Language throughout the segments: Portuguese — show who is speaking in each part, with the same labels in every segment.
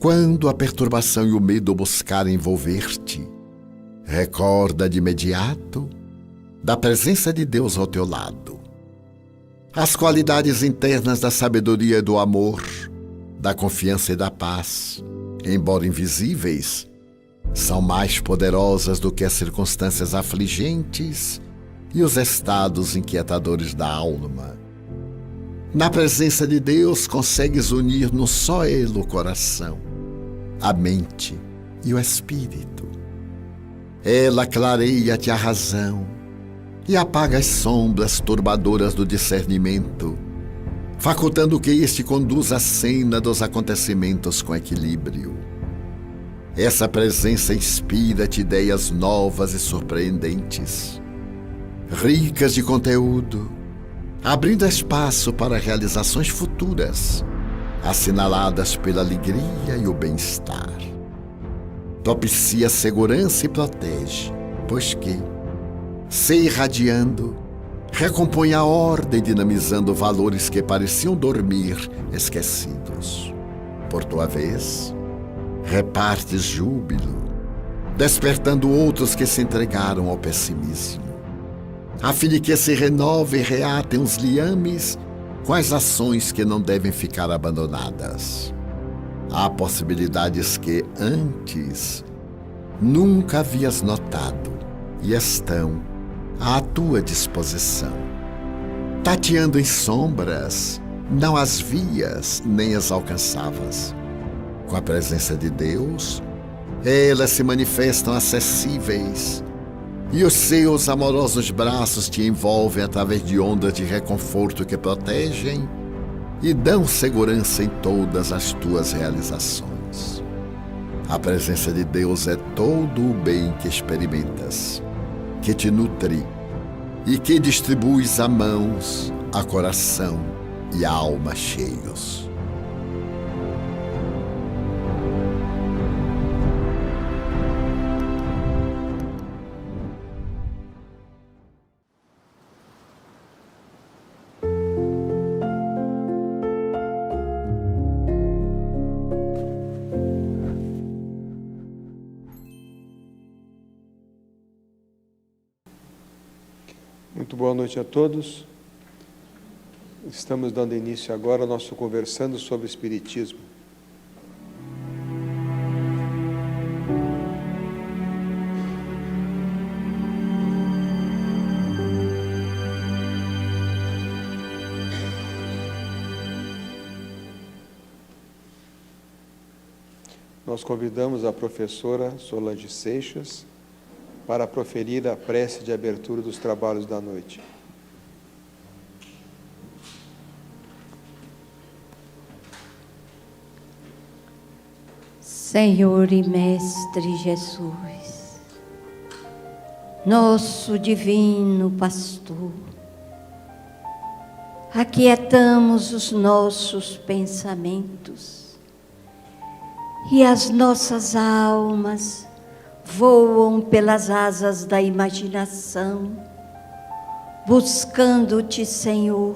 Speaker 1: Quando a perturbação e o medo buscarem envolver-te, recorda de imediato da presença de Deus ao teu lado. As qualidades internas da sabedoria e do amor, da confiança e da paz, embora invisíveis, são mais poderosas do que as circunstâncias afligentes e os estados inquietadores da alma. Na presença de Deus consegues unir no só Ele o coração, a mente e o espírito. Ela clareia-te a razão e apaga as sombras turbadoras do discernimento, facultando que este conduza a cena dos acontecimentos com equilíbrio. Essa presença inspira-te ideias novas e surpreendentes, ricas de conteúdo, abrindo espaço para realizações futuras, assinaladas pela alegria e o bem-estar. Propicia segurança e protege, pois que, se irradiando, recompõe a ordem, dinamizando valores que pareciam dormir esquecidos. Por tua vez, repartes júbilo, despertando outros que se entregaram ao pessimismo, a fim de que se renovem e reatem os liames com as ações que não devem ficar abandonadas. Há possibilidades que antes nunca havias notado e estão à tua disposição. Tateando em sombras, não as vias nem as alcançavas. Com a presença de Deus, elas se manifestam acessíveis e os seus amorosos braços te envolvem através de ondas de reconforto que protegem e dão segurança em todas as tuas realizações. A presença de Deus é todo o bem que experimentas, que te nutre e que distribuis a mãos, a coração e a alma cheios.
Speaker 2: Muito boa noite a todos. Estamos dando início agora ao nosso Conversando sobre o Espiritismo. Nós convidamos a professora Solange Seixas para proferir a prece de abertura dos trabalhos da noite.
Speaker 3: Senhor e Mestre Jesus, nosso divino pastor, aquietamos os nossos pensamentos e as nossas almas voam pelas asas da imaginação, buscando-te, Senhor,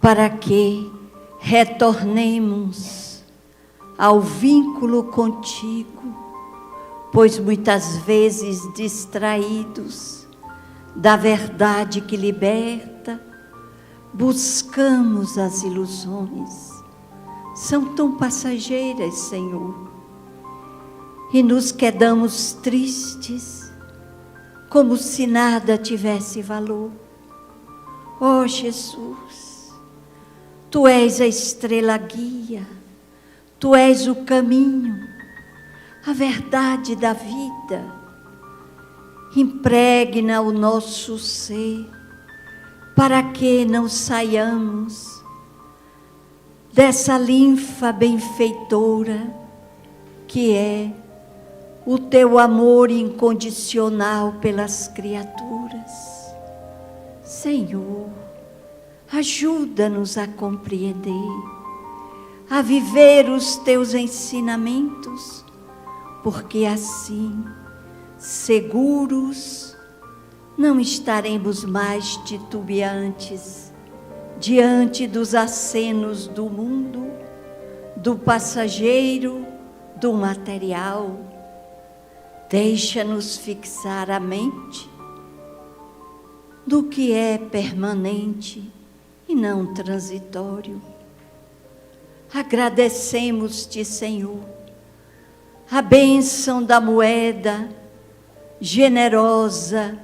Speaker 3: para que retornemos ao vínculo contigo, pois muitas vezes distraídos da verdade que liberta, buscamos as ilusões. São tão passageiras, Senhor, e nos quedamos tristes, como se nada tivesse valor. Ó Jesus, Tu és a estrela guia, Tu és o caminho, a verdade da vida. Impregna o nosso ser, para que não saiamos dessa linfa benfeitora, que é o Teu amor incondicional pelas criaturas. Senhor, ajuda-nos a compreender, a viver os Teus ensinamentos, porque assim, seguros, não estaremos mais titubeantes diante dos acenos do mundo, do passageiro, do material. Deixa-nos fixar a mente do que é permanente e não transitório. Agradecemos-te, Senhor, a bênção da moeda generosa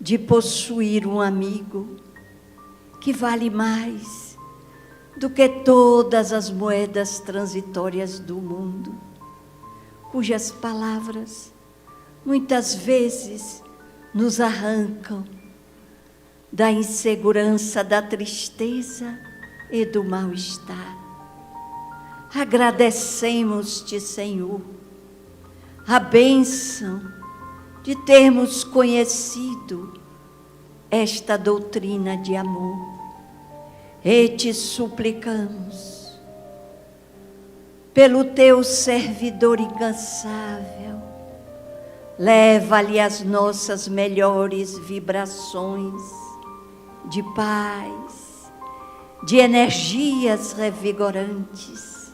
Speaker 3: de possuir um amigo que vale mais do que todas as moedas transitórias do mundo, cujas palavras muitas vezes nos arrancam da insegurança, da tristeza e do mal-estar. Agradecemos-te, Senhor, a bênção de termos conhecido esta doutrina de amor, e te suplicamos, pelo teu servidor incansável, leva-lhe as nossas melhores vibrações de paz, de energias revigorantes,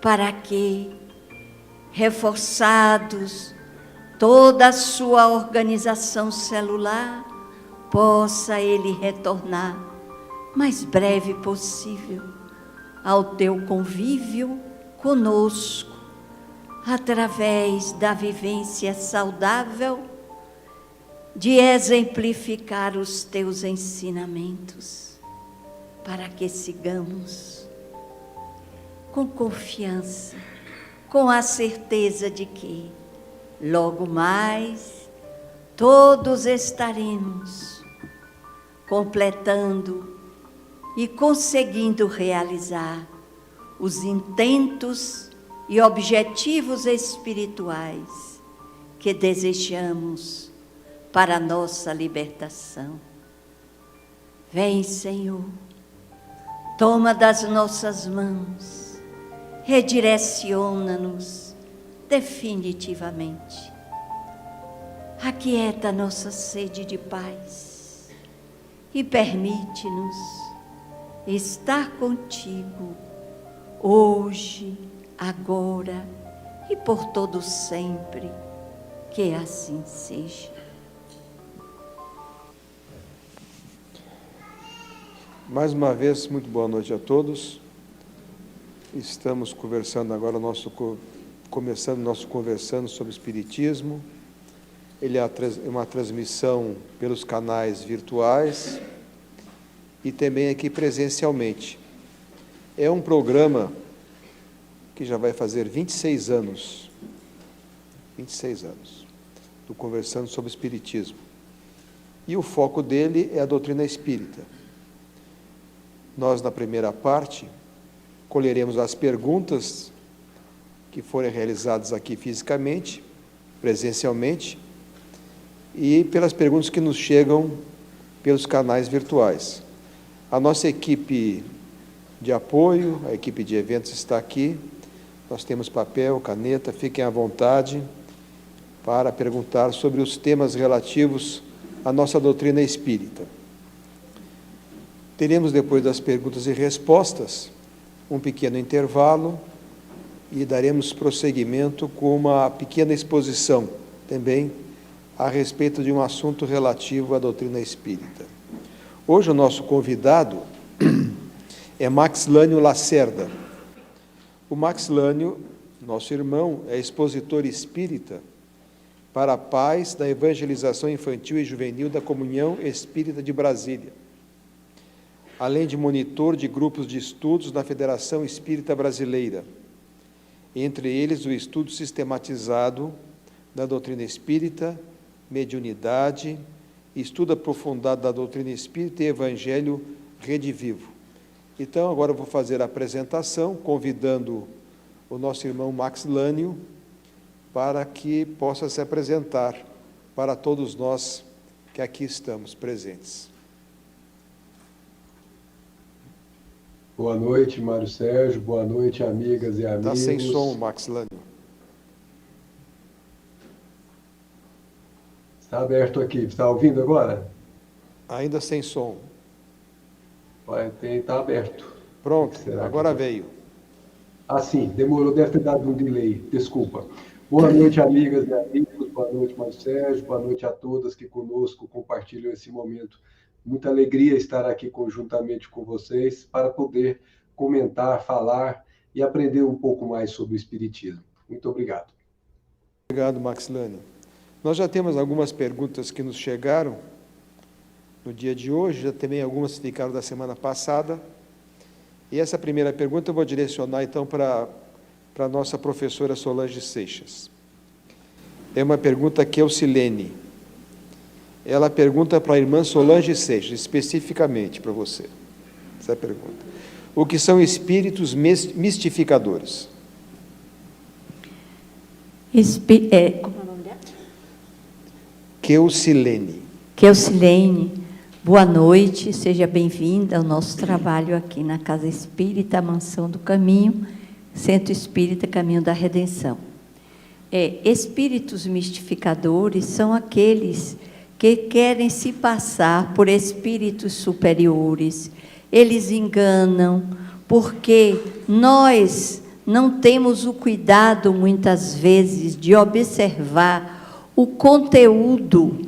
Speaker 3: para que, reforçados toda a sua organização celular, possa ele retornar mais breve possível ao teu convívio conosco, através da vivência saudável de exemplificar os teus ensinamentos, para que sigamos com confiança, com a certeza de que logo mais todos estaremos completando e conseguindo realizar os intentos e objetivos espirituais que desejamos para a nossa libertação. Vem, Senhor, toma das nossas mãos, redireciona-nos definitivamente. Aquieta nossa sede de paz e permite-nos estar contigo hoje, agora e por todo sempre, que assim seja.
Speaker 2: Mais uma vez, muito boa noite a todos. Estamos conversando agora, começando nosso Conversando sobre Espiritismo. Ele é uma transmissão pelos canais virtuais e também aqui presencialmente. É um programa que já vai fazer 26 anos, do Conversando sobre Espiritismo. E o foco dele é a doutrina espírita. Nós, na primeira parte, colheremos as perguntas que forem realizadas aqui fisicamente, presencialmente, e pelas perguntas que nos chegam pelos canais virtuais. A nossa equipe de apoio, a equipe de eventos está aqui. Nós temos papel, caneta, fiquem à vontade para perguntar sobre os temas relativos à nossa doutrina espírita. Teremos, depois das perguntas e respostas, um pequeno intervalo e daremos prosseguimento com uma pequena exposição também a respeito de um assunto relativo à doutrina espírita. Hoje o nosso convidado é Max Lânio Lacerda. O Max Lânio, nosso irmão, é expositor espírita para a paz da evangelização infantil e juvenil da Comunhão Espírita de Brasília, além de monitor de grupos de estudos na Federação Espírita Brasileira, entre eles o estudo sistematizado da doutrina espírita, mediunidade, estudo aprofundado da doutrina espírita e evangelho redivivo. Então, agora eu vou fazer a apresentação, convidando o nosso irmão Max Lânio para que possa se apresentar para todos nós que aqui estamos presentes.
Speaker 4: Boa noite, Mário Sérgio. Boa noite, amigas e amigos.
Speaker 2: Está sem som, Max Lânio.
Speaker 4: Está aberto aqui. Está ouvindo agora?
Speaker 2: Ainda sem som.
Speaker 4: Está aberto.
Speaker 2: Pronto, agora veio.
Speaker 4: sim, demorou, deve ter dado um delay, desculpa. Boa noite, amigas e amigos, boa noite, Mário Sérgio, boa noite a todas que conosco compartilham esse momento. Muita alegria estar aqui conjuntamente com vocês para poder comentar, falar e aprender um pouco mais sobre o Espiritismo. Muito obrigado.
Speaker 2: Obrigado, Maxilane. Nós já temos algumas perguntas que nos chegaram no dia de hoje, já também algumas ficaram da semana passada. E essa primeira pergunta eu vou direcionar, então, para a nossa professora Solange Seixas. É uma pergunta que é o Silene. Ela pergunta para a irmã Solange Seixas, especificamente para você, essa pergunta. O que são espíritos mistificadores?
Speaker 3: Como é o nome dela?
Speaker 2: Keusilene.
Speaker 3: Keusilene, boa noite, seja bem-vinda ao nosso trabalho aqui na Casa Espírita Mansão do Caminho, Centro Espírita Caminho da Redenção. Espíritos mistificadores são aqueles que querem se passar por espíritos superiores. Eles enganam, porque nós não temos o cuidado, muitas vezes, de observar o conteúdo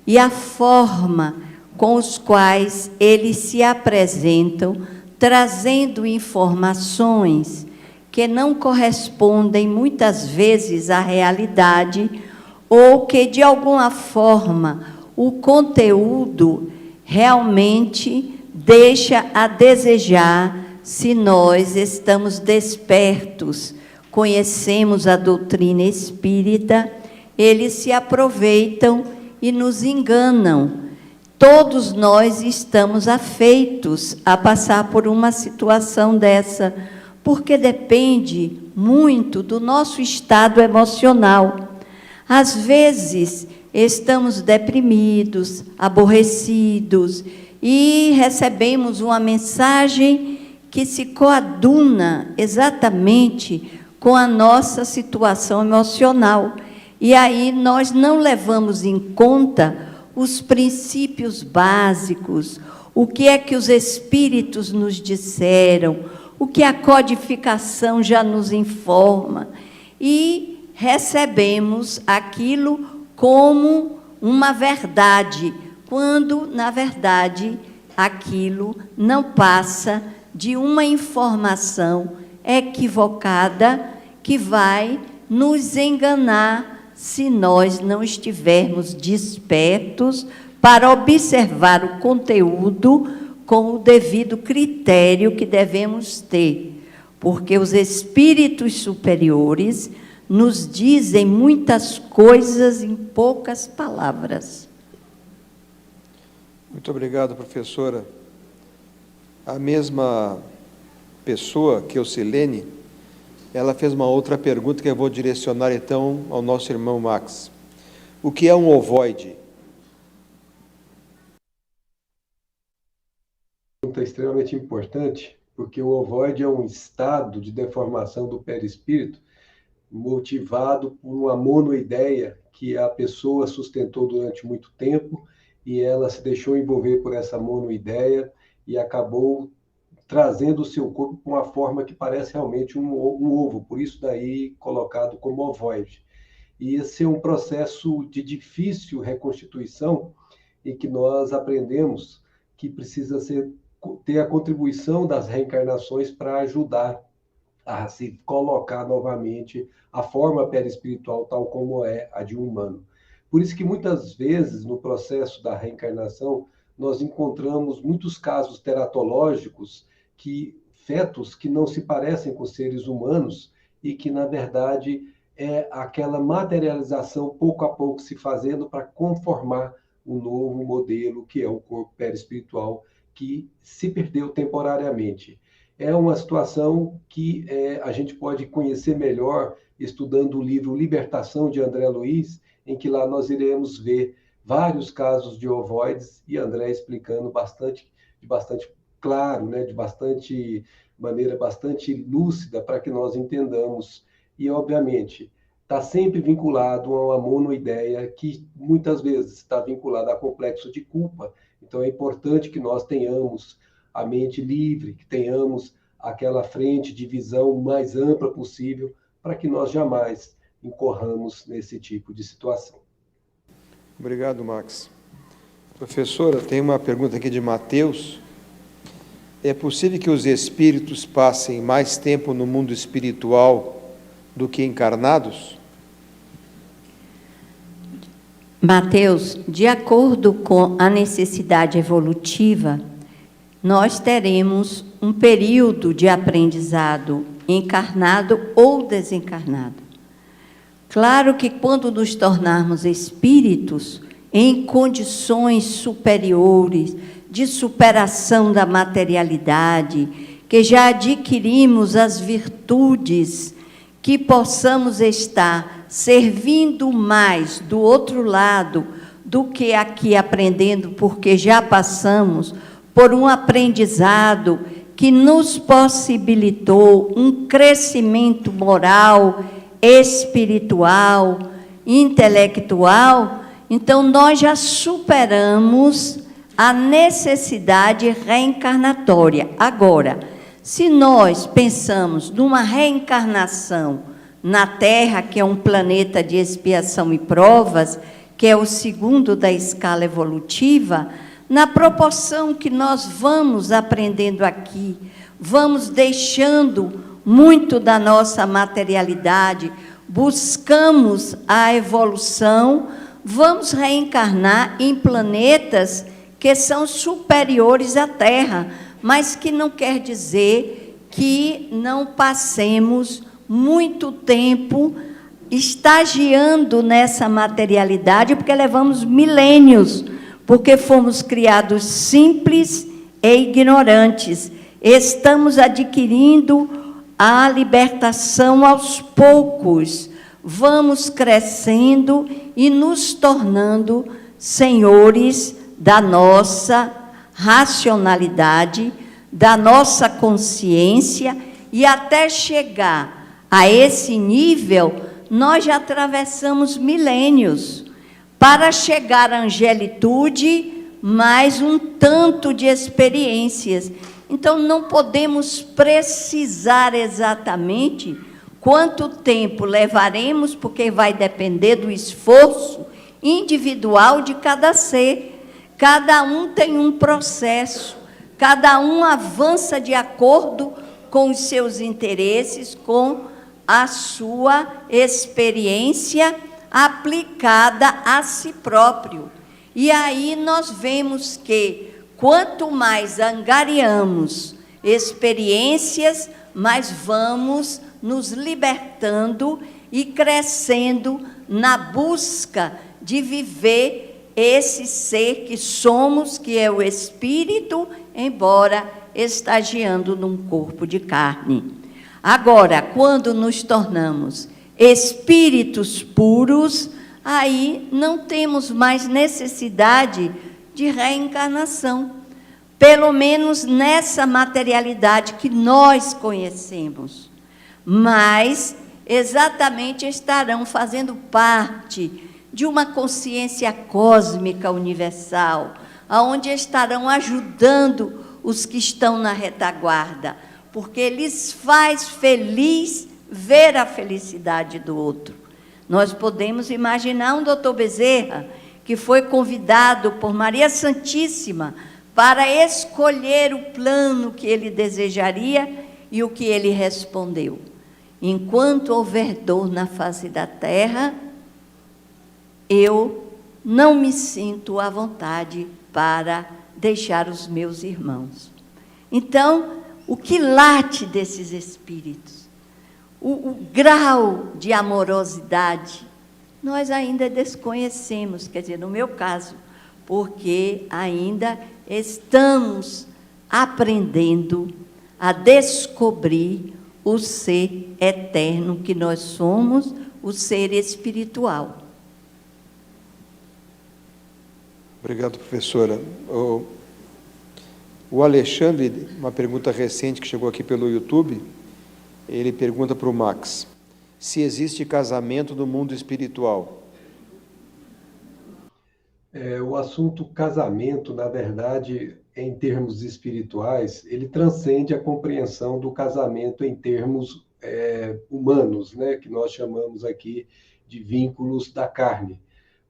Speaker 3: e a forma com os quais eles se apresentam, trazendo informações que não correspondem, muitas vezes, à realidade, ou que, de alguma forma, o conteúdo realmente deixa a desejar se nós estamos despertos, conhecemos a doutrina espírita. Eles se aproveitam e nos enganam. Todos nós estamos afeitos a passar por uma situação dessa, porque depende muito do nosso estado emocional. Às vezes, estamos deprimidos, aborrecidos, e recebemos uma mensagem que se coaduna exatamente com a nossa situação emocional. E aí nós não levamos em conta os princípios básicos, o que é que os espíritos nos disseram, o que a codificação já nos informa, e recebemos aquilo como uma verdade, quando, na verdade, aquilo não passa de uma informação equivocada que vai nos enganar se nós não estivermos despertos para observar o conteúdo com o devido critério que devemos ter, porque os espíritos superiores nos dizem muitas coisas em poucas palavras.
Speaker 2: Muito obrigado, professora. A mesma pessoa, Keusilene, ela fez uma outra pergunta que eu vou direcionar, então, ao nosso irmão Max. O que é um ovoide?
Speaker 4: Pergunta extremamente importante, porque o ovoide é um estado de deformação do perispírito motivado por uma monoideia que a pessoa sustentou durante muito tempo, e ela se deixou envolver por essa monoideia e acabou trazendo o seu corpo com uma forma que parece realmente um ovo, por isso daí colocado como ovoide. E esse é um processo de difícil reconstituição, em que nós aprendemos que precisa ter a contribuição das reencarnações para ajudar a se colocar novamente a forma perispiritual tal como é a de um humano. Por isso que muitas vezes no processo da reencarnação nós encontramos muitos casos teratológicos, que fetos que não se parecem com seres humanos e que na verdade é aquela materialização pouco a pouco se fazendo para conformar um novo modelo que é o corpo perispiritual que se perdeu temporariamente. É uma situação que a gente pode conhecer melhor estudando o livro Libertação, de André Luiz, em que lá nós iremos ver vários casos de ovoides, e André explicando de bastante claro, né, de maneira bastante lúcida, para que nós entendamos. E, obviamente, está sempre vinculado a uma monoideia que muitas vezes está vinculada a complexo de culpa. Então, é importante que nós tenhamos a mente livre, que tenhamos aquela frente de visão mais ampla possível, para que nós jamais incorramos nesse tipo de situação.
Speaker 2: Obrigado, Max. Professora, tem uma pergunta aqui de Mateus. É possível que os espíritos passem mais tempo no mundo espiritual do que encarnados?
Speaker 3: Mateus, de acordo com a necessidade evolutiva, nós teremos um período de aprendizado encarnado ou desencarnado. Claro que quando nos tornarmos espíritos em condições superiores, de superação da materialidade, que já adquirimos as virtudes, que possamos estar servindo mais do outro lado do que aqui aprendendo, porque já passamos por um aprendizado que nos possibilitou um crescimento moral, espiritual, intelectual. Então, nós já superamos a necessidade reencarnatória. Agora, se nós pensamos numa reencarnação na Terra, que é um planeta de expiação e provas, que é o segundo da escala evolutiva, na proporção que nós vamos aprendendo aqui, vamos deixando muito da nossa materialidade, buscamos a evolução, vamos reencarnar em planetas que são superiores à Terra, mas que não quer dizer que não passemos muito tempo estagiando nessa materialidade, porque levamos milênios, porque fomos criados simples e ignorantes. Estamos adquirindo a libertação aos poucos, vamos crescendo e nos tornando senhores da nossa racionalidade, da nossa consciência, e até chegar a esse nível, nós já atravessamos milênios, para chegar à angelitude, mais um tanto de experiências. Então, não podemos precisar exatamente quanto tempo levaremos, porque vai depender do esforço individual de cada ser. Cada um tem um processo, cada um avança de acordo com os seus interesses, com a sua experiência aplicada a si próprio. E aí nós vemos que, quanto mais angariamos experiências, mais vamos nos libertando e crescendo na busca de viver esse ser que somos, que é o espírito, embora estagiando num corpo de carne. Agora, quando nos tornamos espíritos puros, aí não temos mais necessidade de reencarnação, pelo menos nessa materialidade que nós conhecemos, mas exatamente estarão fazendo parte de uma consciência cósmica universal, aonde estarão ajudando os que estão na retaguarda, porque lhes faz feliz ver a felicidade do outro. Nós podemos imaginar um doutor Bezerra, que foi convidado por Maria Santíssima para escolher o plano que ele desejaria, e o que ele respondeu: enquanto houver dor na face da terra, eu não me sinto à vontade para deixar os meus irmãos. Então, o que late desses espíritos? O grau de amorosidade, nós ainda desconhecemos, quer dizer, no meu caso, porque ainda estamos aprendendo a descobrir o ser eterno que nós somos, o ser espiritual.
Speaker 2: Obrigado, professora. O Alexandre, uma pergunta recente que chegou aqui pelo YouTube, ele pergunta para o Max: se existe casamento no mundo espiritual?
Speaker 4: O assunto casamento, na verdade, em termos espirituais, ele transcende a compreensão do casamento em termos humanos, né, que nós chamamos aqui de vínculos da carne.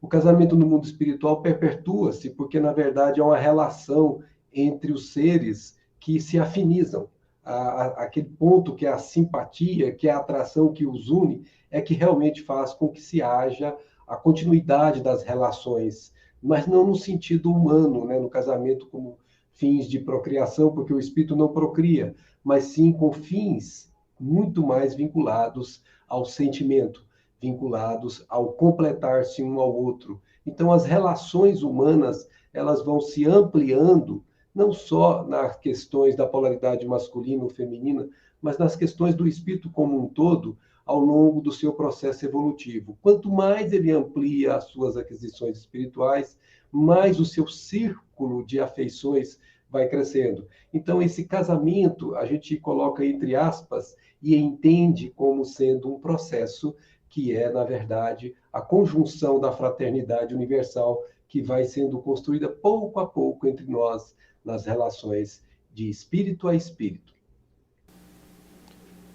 Speaker 4: O casamento no mundo espiritual perpetua-se porque, na verdade, é uma relação entre os seres que se afinizam. Aquele ponto que é a simpatia, que é a atração que os une, é que realmente faz com que se haja a continuidade das relações, mas não no sentido humano, né, no casamento como fins de procriação, porque o espírito não procria, mas sim com fins muito mais vinculados ao sentimento, vinculados ao completar-se um ao outro. Então, as relações humanas, elas vão se ampliando, não só nas questões da polaridade masculina ou feminina, mas nas questões do espírito como um todo, ao longo do seu processo evolutivo. Quanto mais ele amplia as suas aquisições espirituais, mais o seu círculo de afeições vai crescendo. Então, esse casamento, a gente coloca entre aspas e entende como sendo um processo que é, na verdade, a conjunção da fraternidade universal que vai sendo construída pouco a pouco entre nós nas relações de espírito a espírito.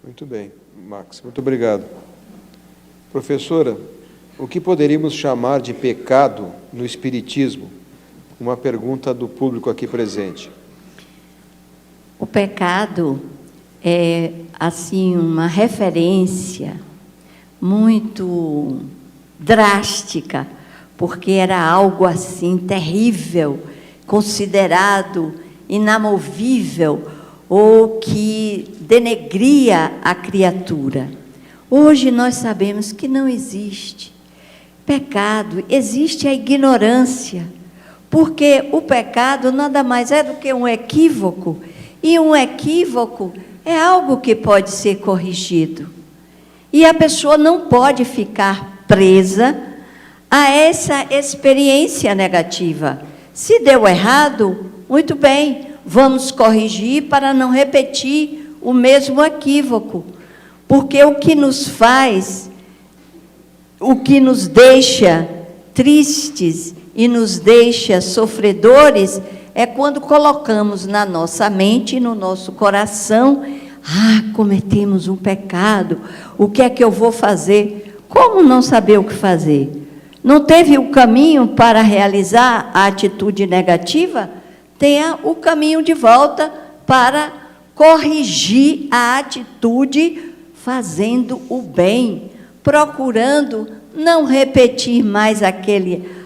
Speaker 2: Muito bem, Max, muito obrigado. Professora, o que poderíamos chamar de pecado no Espiritismo? Uma pergunta do público aqui presente.
Speaker 3: O pecado é, assim, uma referência muito drástica, porque era algo assim terrível, considerado inamovível, ou que denegria a criatura. Hoje nós sabemos que não existe pecado, existe a ignorância, porque o pecado nada mais é do que um equívoco, e um equívoco é algo que pode ser corrigido. E a pessoa não pode ficar presa a essa experiência negativa. Se deu errado, muito bem, vamos corrigir para não repetir o mesmo equívoco. Porque o que nos faz, o que nos deixa tristes e nos deixa sofredores, é quando colocamos na nossa mente e no nosso coração: cometemos um pecado, o que é que eu vou fazer? Como não saber o que fazer? Não teve o caminho para realizar a atitude negativa? Tenha o caminho de volta para corrigir a atitude, fazendo o bem, procurando não repetir mais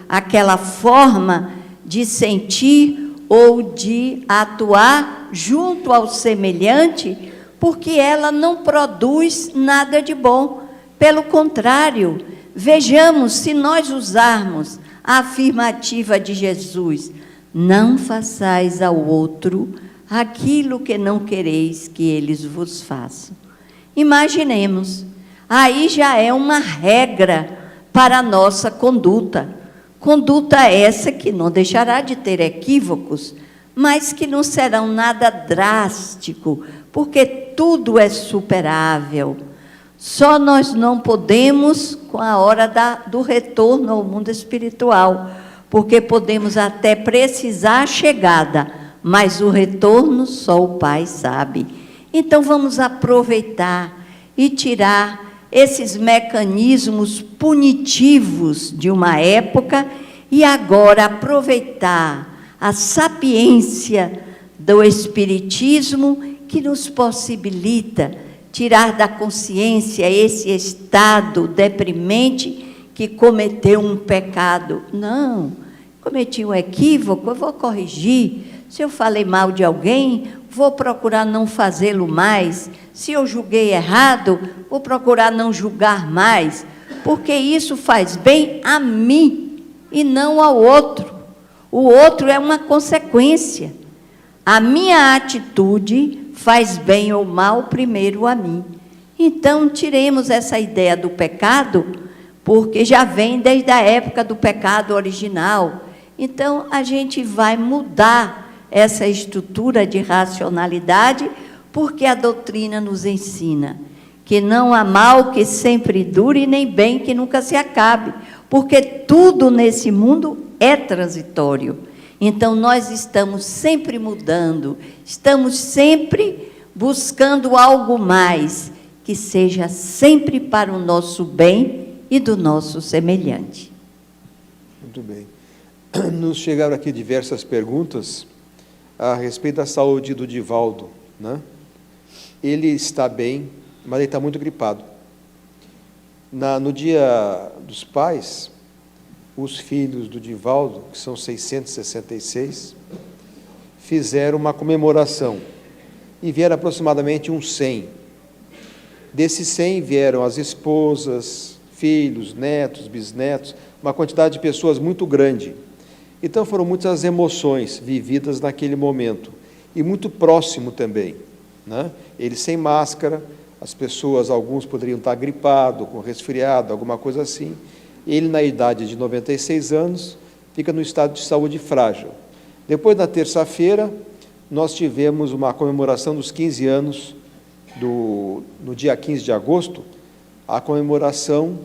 Speaker 3: aquela forma de sentir ou de atuar junto ao semelhante, porque ela não produz nada de bom. Pelo contrário, vejamos, se nós usarmos a afirmativa de Jesus: não façais ao outro aquilo que não quereis que eles vos façam. Imaginemos, aí já é uma regra para a nossa conduta. Conduta essa que não deixará de ter equívocos, mas que não serão nada drástico, porque tudo é superável. Só nós não podemos com a hora do retorno ao mundo espiritual, porque podemos até precisar a chegada, mas o retorno só o Pai sabe. Então vamos aproveitar e tirar esses mecanismos punitivos de uma época e agora aproveitar a sapiência do Espiritismo, que nos possibilita tirar da consciência esse estado deprimente que cometeu um pecado. Não, cometi um equívoco, eu vou corrigir. Se eu falei mal de alguém, vou procurar não fazê-lo mais. Se eu julguei errado, vou procurar não julgar mais, porque isso faz bem a mim e não ao outro. O outro é uma consequência. A minha atitude faz bem ou mal primeiro a mim. Então, tiremos essa ideia do pecado, porque já vem desde a época do pecado original. Então, a gente vai mudar essa estrutura de racionalidade, porque a doutrina nos ensina que não há mal que sempre dure, nem bem que nunca se acabe, porque tudo nesse mundo é transitório. Então, nós estamos sempre mudando, estamos sempre buscando algo mais, que seja sempre para o nosso bem e do nosso semelhante.
Speaker 2: Muito bem. Nos chegaram aqui diversas perguntas a respeito da saúde do Divaldo, né? Ele está bem, mas ele está muito gripado. No Dia dos Pais, os filhos do Divaldo, que são 666, fizeram uma comemoração e vieram aproximadamente uns 100. Desses 100 vieram as esposas, filhos, netos, bisnetos, uma quantidade de pessoas muito grande. Então foram muitas emoções vividas naquele momento e muito próximo também, né? Ele sem máscara, as pessoas, alguns poderiam estar gripados, com resfriado, alguma coisa assim. Ele, na idade de 96 anos, fica no estado de saúde frágil. Depois, na terça-feira, nós tivemos uma comemoração dos 15 anos, no dia 15 de agosto, a comemoração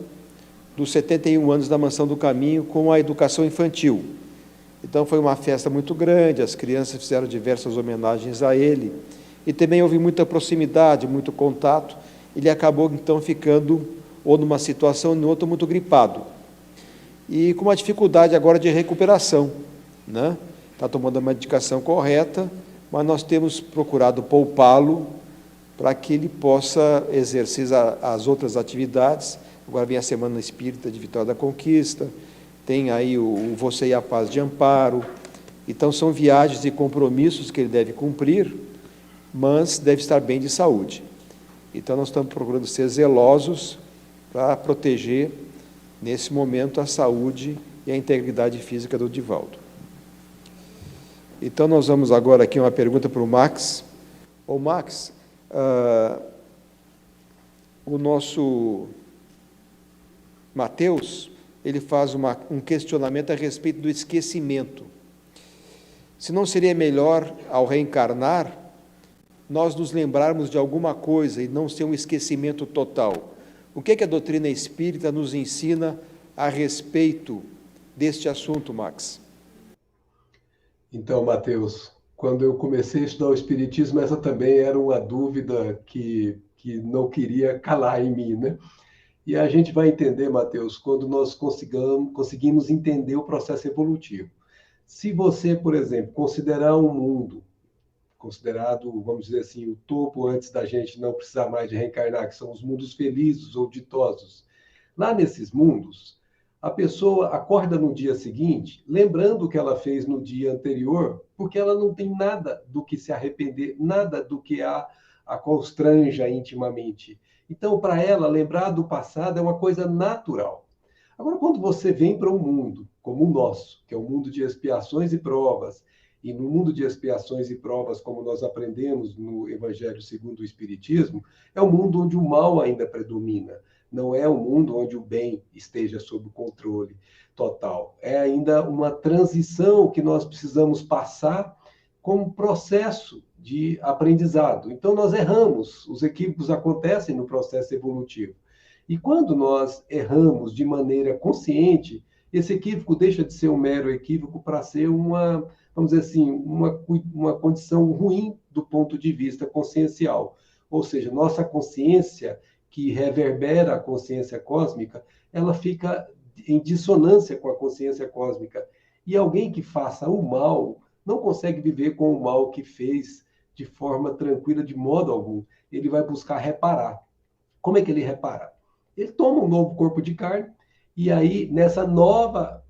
Speaker 2: dos 71 anos da Mansão do Caminho com a educação infantil. Então, foi uma festa muito grande, as crianças fizeram diversas homenagens a ele, e também houve muita proximidade, muito contato. Ele acabou, então, ficando ou numa situação ou em outra muito gripado. E com uma dificuldade agora de recuperação, né? Está tomando a medicação correta, mas nós temos procurado poupá-lo para que ele possa exercer as outras atividades. Agora vem a Semana Espírita de Vitória da Conquista, tem aí o Você e a Paz de Amparo. Então, são viagens e compromissos que ele deve cumprir, mas deve estar bem de saúde. Então, nós estamos procurando ser zelosos para proteger, nesse momento, a saúde e a integridade física do Divaldo. Então, nós vamos agora aqui uma pergunta para o Max. Ô, Max, o nosso Mateus, ele faz um questionamento a respeito do esquecimento. Se não seria melhor, ao reencarnar, nós nos lembrarmos de alguma coisa e não ser um esquecimento total? O que a doutrina espírita nos ensina a respeito deste assunto, Max?
Speaker 4: Então, Mateus, quando eu comecei a estudar o Espiritismo, essa também era uma dúvida que não queria calar em mim, né? E a gente vai entender, Mateus, quando nós conseguimos entender o processo evolutivo. Se você, por exemplo, considerar um mundo considerado, vamos dizer assim, o topo antes da gente não precisar mais de reencarnar, que são os mundos felizes ou ditosos. Lá nesses mundos, a pessoa acorda no dia seguinte, lembrando o que ela fez no dia anterior, porque ela não tem nada do que se arrepender, nada do que a constranja intimamente. Então, para ela, lembrar do passado é uma coisa natural. Agora, quando você vem para um mundo como o nosso, que é um mundo de expiações e provas, e no mundo de expiações e provas, como nós aprendemos no Evangelho segundo o Espiritismo, é um mundo onde o mal ainda predomina. Não é um mundo onde o bem esteja sob controle total. É ainda uma transição que nós precisamos passar como processo de aprendizado. Então, nós erramos, os equívocos acontecem no processo evolutivo. E quando nós erramos de maneira consciente, esse equívoco deixa de ser um mero equívoco para ser uma, vamos dizer assim, uma condição ruim do ponto de vista consciencial. Ou seja, nossa consciência, que reverbera a consciência cósmica, ela fica em dissonância com a consciência cósmica. E alguém que faça o mal não consegue viver com o mal que fez de forma tranquila, de modo algum. Ele vai buscar reparar. Como é que ele repara? Ele toma um novo corpo de carne, e aí, nessa nova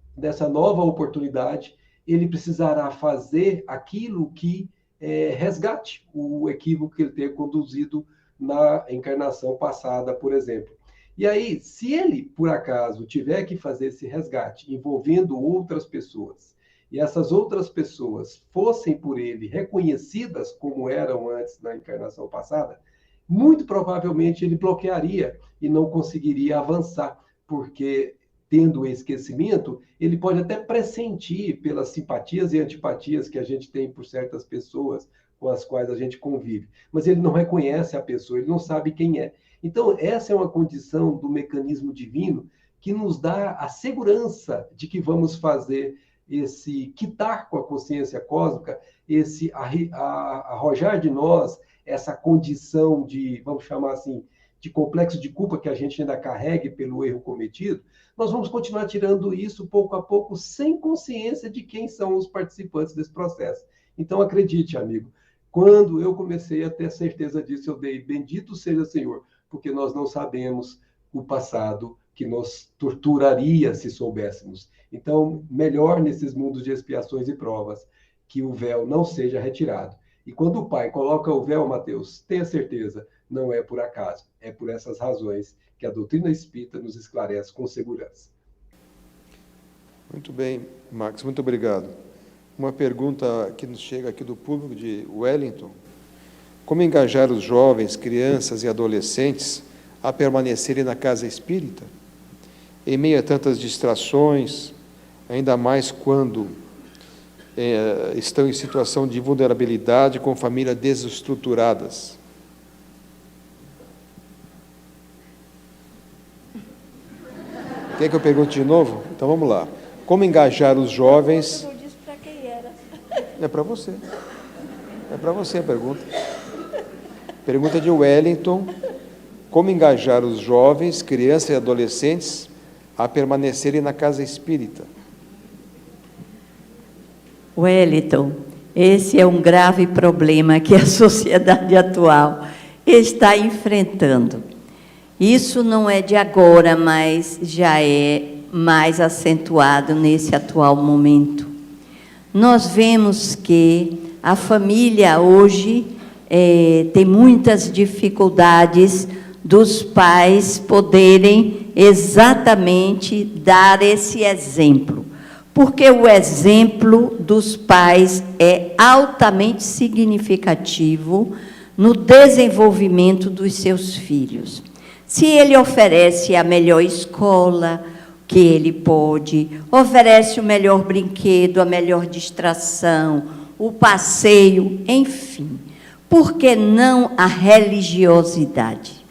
Speaker 4: oportunidade, ele precisará fazer aquilo que resgate o equívoco que ele tenha conduzido na encarnação passada, por exemplo. E aí, se ele, por acaso, tiver que fazer esse resgate envolvendo outras pessoas, e essas outras pessoas fossem por ele reconhecidas como eram antes da encarnação passada, muito provavelmente ele bloquearia e não conseguiria avançar, porque, tendo o esquecimento, ele pode até pressentir pelas simpatias e antipatias que a gente tem por certas pessoas com as quais a gente convive, mas ele não reconhece a pessoa, ele não sabe quem é. Então, essa é uma condição do mecanismo divino que nos dá a segurança de que vamos fazer esse quitar com a consciência cósmica, esse arrojar de nós essa condição de, vamos chamar assim, de complexo de culpa que a gente ainda carregue pelo erro cometido, nós vamos continuar tirando isso pouco a pouco, sem consciência de quem são os participantes desse processo. Então, acredite, amigo, quando eu comecei a ter certeza disso, eu dei bendito seja Senhor, porque nós não sabemos o passado que nos torturaria se soubéssemos. Então, melhor nesses mundos de expiações e provas, que o véu não seja retirado. E quando o Pai coloca o véu, Mateus, tenha certeza, não é por acaso, é por essas razões que a doutrina espírita nos esclarece com segurança.
Speaker 2: Muito bem, Max, muito obrigado. Uma pergunta que nos chega aqui do público de Wellington. Como engajar os jovens, crianças e adolescentes a permanecerem na casa espírita? Em meio a tantas distrações, ainda mais quando estão em situação de vulnerabilidade com famílias desestruturadas. Quer que eu pergunte de novo? Então vamos lá. Como engajar os jovens...
Speaker 3: Eu não disse para quem era.
Speaker 2: É para você. É para você a pergunta. Pergunta de Wellington. Como engajar os jovens, crianças e adolescentes a permanecerem na casa espírita?
Speaker 3: Wellington, esse é um grave problema que a sociedade atual está enfrentando. Isso não é de agora, mas já é mais acentuado nesse atual momento. Nós vemos que a família hoje tem muitas dificuldades dos pais poderem exatamente dar esse exemplo, porque o exemplo dos pais é altamente significativo no desenvolvimento dos seus filhos. Se ele oferece a melhor escola que ele pode, oferece o melhor brinquedo, a melhor distração, o passeio, enfim, por que não a religiosidade?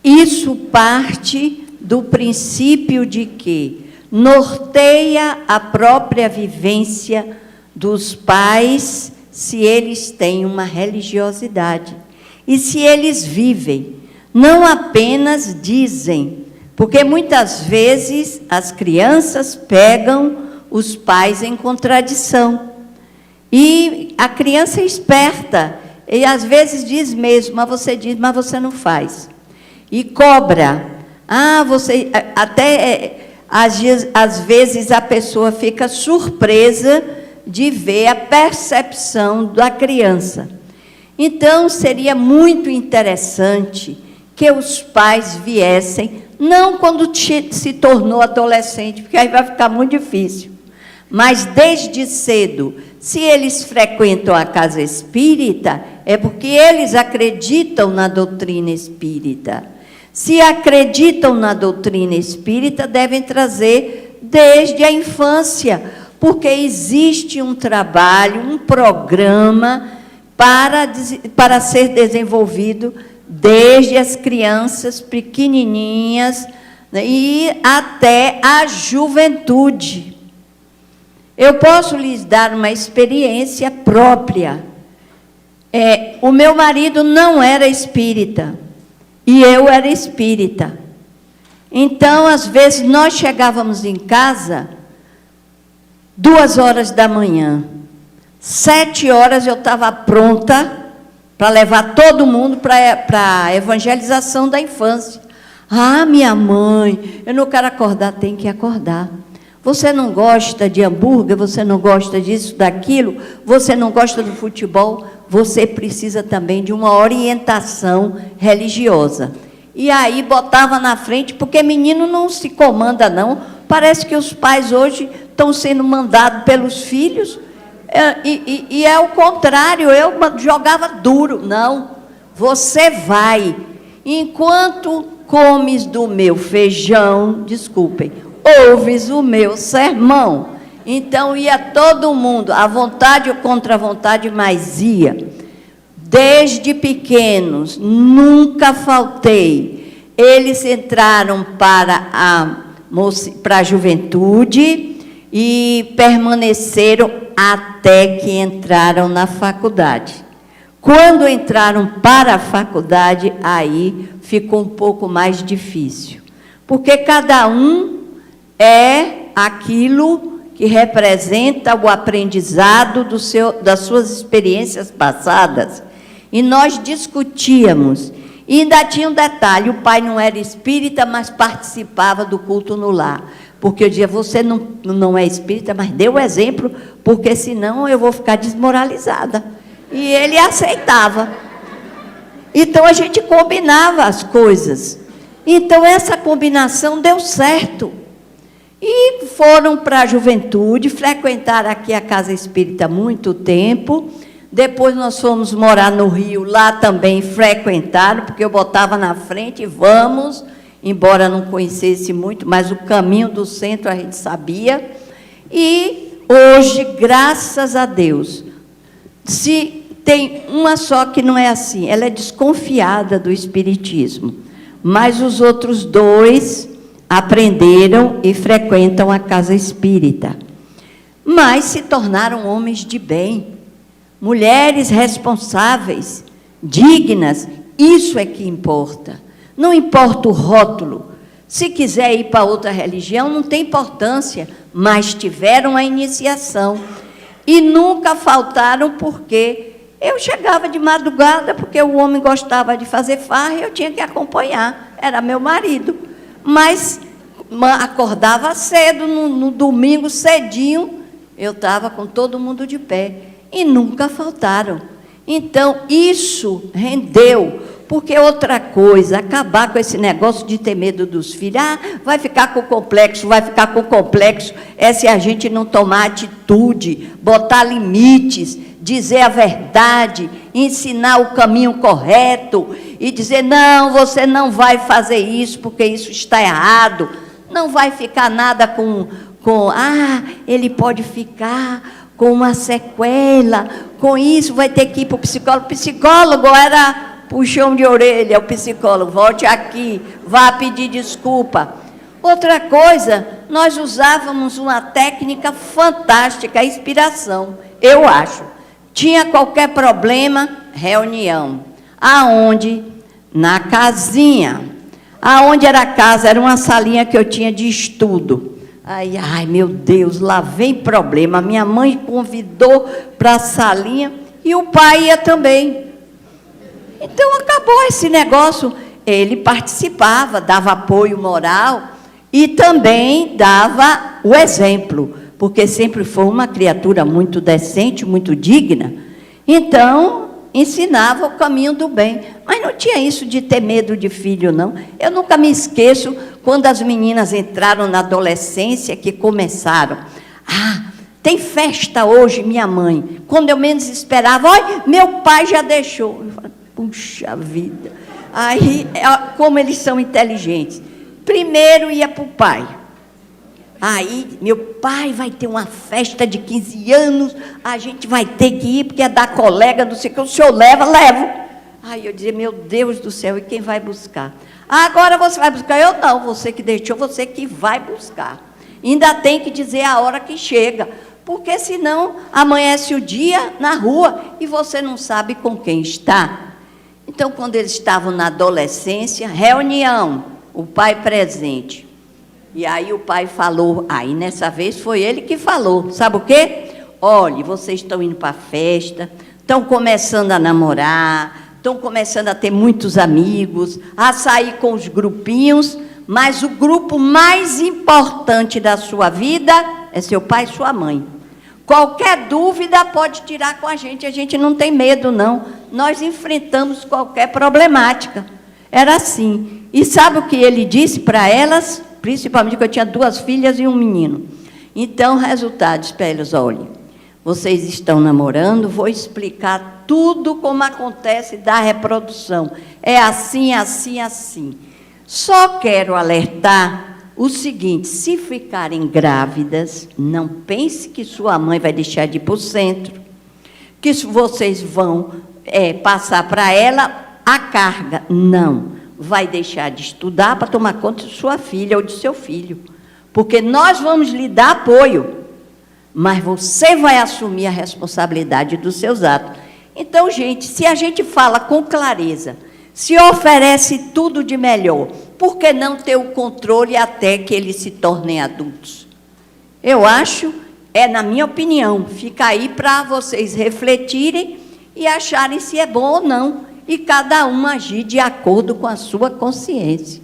Speaker 3: Isso parte do princípio de que norteia a própria vivência dos pais se eles têm uma religiosidade. E se eles vivem, não apenas dizem, porque muitas vezes as crianças pegam os pais em contradição. E a criança é esperta, e às vezes diz mesmo, mas você diz, mas você não faz. E cobra. Você até às vezes a pessoa fica surpresa de ver a percepção da criança. Então, seria muito interessante que os pais viessem, não quando se tornou adolescente, porque aí vai ficar muito difícil, mas desde cedo, se eles frequentam a casa espírita, é porque eles acreditam na doutrina espírita. Se acreditam na doutrina espírita, devem trazer desde a infância, porque existe um trabalho, um programa para ser desenvolvido desde as crianças pequenininhas, né, e até a juventude. Eu posso lhes dar uma experiência própria. O meu marido não era espírita, e eu era espírita. Então, às vezes, nós chegávamos em casa 2h da manhã. 7h eu estava pronta para levar todo mundo para a evangelização da infância. Minha mãe, eu não quero acordar. Tem que acordar. Você não gosta de hambúrguer, você não gosta disso, daquilo, você não gosta do futebol, você precisa também de uma orientação religiosa. E aí botava na frente, porque menino não se comanda, não. Parece que os pais hoje estão sendo mandados pelos filhos, e é o contrário, eu jogava duro. Não, você vai. Enquanto comes do meu feijão, desculpem, ouves o meu sermão. Então, ia todo mundo, à vontade ou contra a vontade, mas ia. Desde pequenos, nunca faltei. Eles entraram para a juventude, e permaneceram até que entraram na faculdade. Quando entraram para a faculdade, aí ficou um pouco mais difícil, porque cada um é aquilo que representa o aprendizado das suas experiências passadas. E nós discutíamos. E ainda tinha um detalhe, o pai não era espírita, mas participava do culto no lar. Porque eu dizia, você não é espírita, mas dê o exemplo, porque senão eu vou ficar desmoralizada. E ele aceitava. Então, a gente combinava as coisas. Então, essa combinação deu certo. E foram para a juventude, frequentaram aqui a Casa Espírita há muito tempo. Depois nós fomos morar no Rio, lá também frequentaram, porque eu botava na frente, vamos, embora não conhecesse muito, mas o caminho do centro a gente sabia. E hoje, graças a Deus, se tem uma só que não é assim, ela é desconfiada do espiritismo, mas os outros dois aprenderam e frequentam a Casa Espírita. Mas se tornaram homens de bem, mulheres responsáveis, dignas, isso é que importa. Não importa o rótulo. Se quiser ir para outra religião, não tem importância, mas tiveram a iniciação. E nunca faltaram, porque eu chegava de madrugada, porque o homem gostava de fazer farra, e eu tinha que acompanhar, era meu marido. Mas acordava cedo, no domingo, cedinho, eu estava com todo mundo de pé. E nunca faltaram. Então, isso rendeu, porque outra coisa, acabar com esse negócio de ter medo dos filhos, vai ficar com complexo, é se a gente não tomar atitude, botar limites, dizer a verdade, ensinar o caminho correto, e dizer, não, você não vai fazer isso, porque isso está errado, não vai ficar nada com ele pode ficar com uma sequela, com isso vai ter que ir para o psicólogo. O psicólogo era puxão de orelha, o psicólogo, volte aqui, vá pedir desculpa. Outra coisa, nós usávamos uma técnica fantástica, a inspiração, eu acho. Tinha qualquer problema, reunião. Aonde? Na casinha. Aonde era a casa? Era uma salinha que eu tinha de estudo. Ai, meu Deus, lá vem problema. Minha mãe convidou para a salinha e o pai ia também. Então, acabou esse negócio. Ele participava, dava apoio moral e também dava o exemplo, porque sempre foi uma criatura muito decente, muito digna. Então, ensinava o caminho do bem. Mas não tinha isso de ter medo de filho, não. Eu nunca me esqueço quando as meninas entraram na adolescência, que começaram. Tem festa hoje, minha mãe. Quando eu menos esperava, olha, meu pai já deixou. Eu falei, puxa vida. Aí, como eles são inteligentes. Primeiro ia para o pai. Aí, meu pai vai ter uma festa de 15 anos, a gente vai ter que ir, porque é da colega, não sei o que, o senhor leva, levo. Aí eu dizia, meu Deus do céu, e quem vai buscar? Agora você vai buscar? Eu não, você que deixou, você que vai buscar. Ainda tem que dizer a hora que chega, porque senão amanhece o dia na rua e você não sabe com quem está. Então, quando eles estavam na adolescência, reunião, o pai presente. E aí o pai falou, aí nessa vez foi ele que falou, sabe o quê? Olha, vocês estão indo para a festa, estão começando a namorar, estão começando a ter muitos amigos, a sair com os grupinhos, mas o grupo mais importante da sua vida é seu pai e sua mãe. Qualquer dúvida pode tirar com a gente não tem medo, não. Nós enfrentamos qualquer problemática. Era assim. E sabe o que ele disse para elas? Principalmente que eu tinha 2 filhas e um menino. Então, resultados para eles, olhem, vocês estão namorando, vou explicar tudo como acontece da reprodução. É assim, assim, assim. Só quero alertar o seguinte, se ficarem grávidas, não pense que sua mãe vai deixar de ir para o centro, que vocês vão passar para ela a carga. Não. Vai deixar de estudar para tomar conta de sua filha ou de seu filho. Porque nós vamos lhe dar apoio. mas você vai assumir a responsabilidade dos seus atos. Então, gente, se a gente fala com clareza, se oferece tudo de melhor, por que não ter o controle até que eles se tornem adultos? Eu acho, na minha opinião, fica aí para vocês refletirem e acharem se é bom ou não, e cada um agir de acordo com a sua consciência.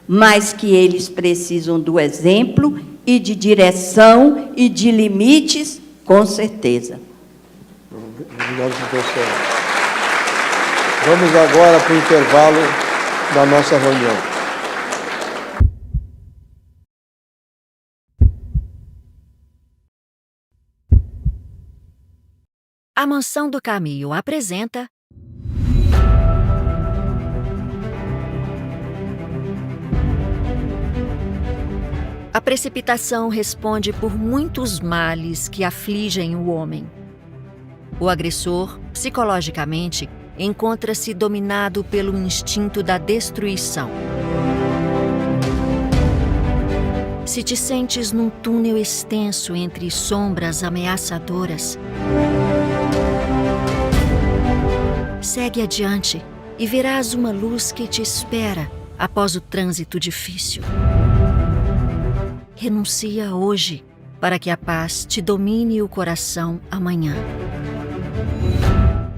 Speaker 3: Mas que eles precisam do exemplo e de direção e de limites, com certeza.
Speaker 2: Obrigado, professor. Vamos agora para o intervalo da nossa reunião.
Speaker 5: A Mansão do Caminho apresenta A precipitação responde por muitos males que afligem o homem. O agressor, psicologicamente, encontra-se dominado pelo instinto da destruição. Se te sentes num túnel extenso entre sombras ameaçadoras, segue adiante e verás uma luz que te espera após o trânsito difícil. Renuncia hoje para que a paz te domine o coração amanhã.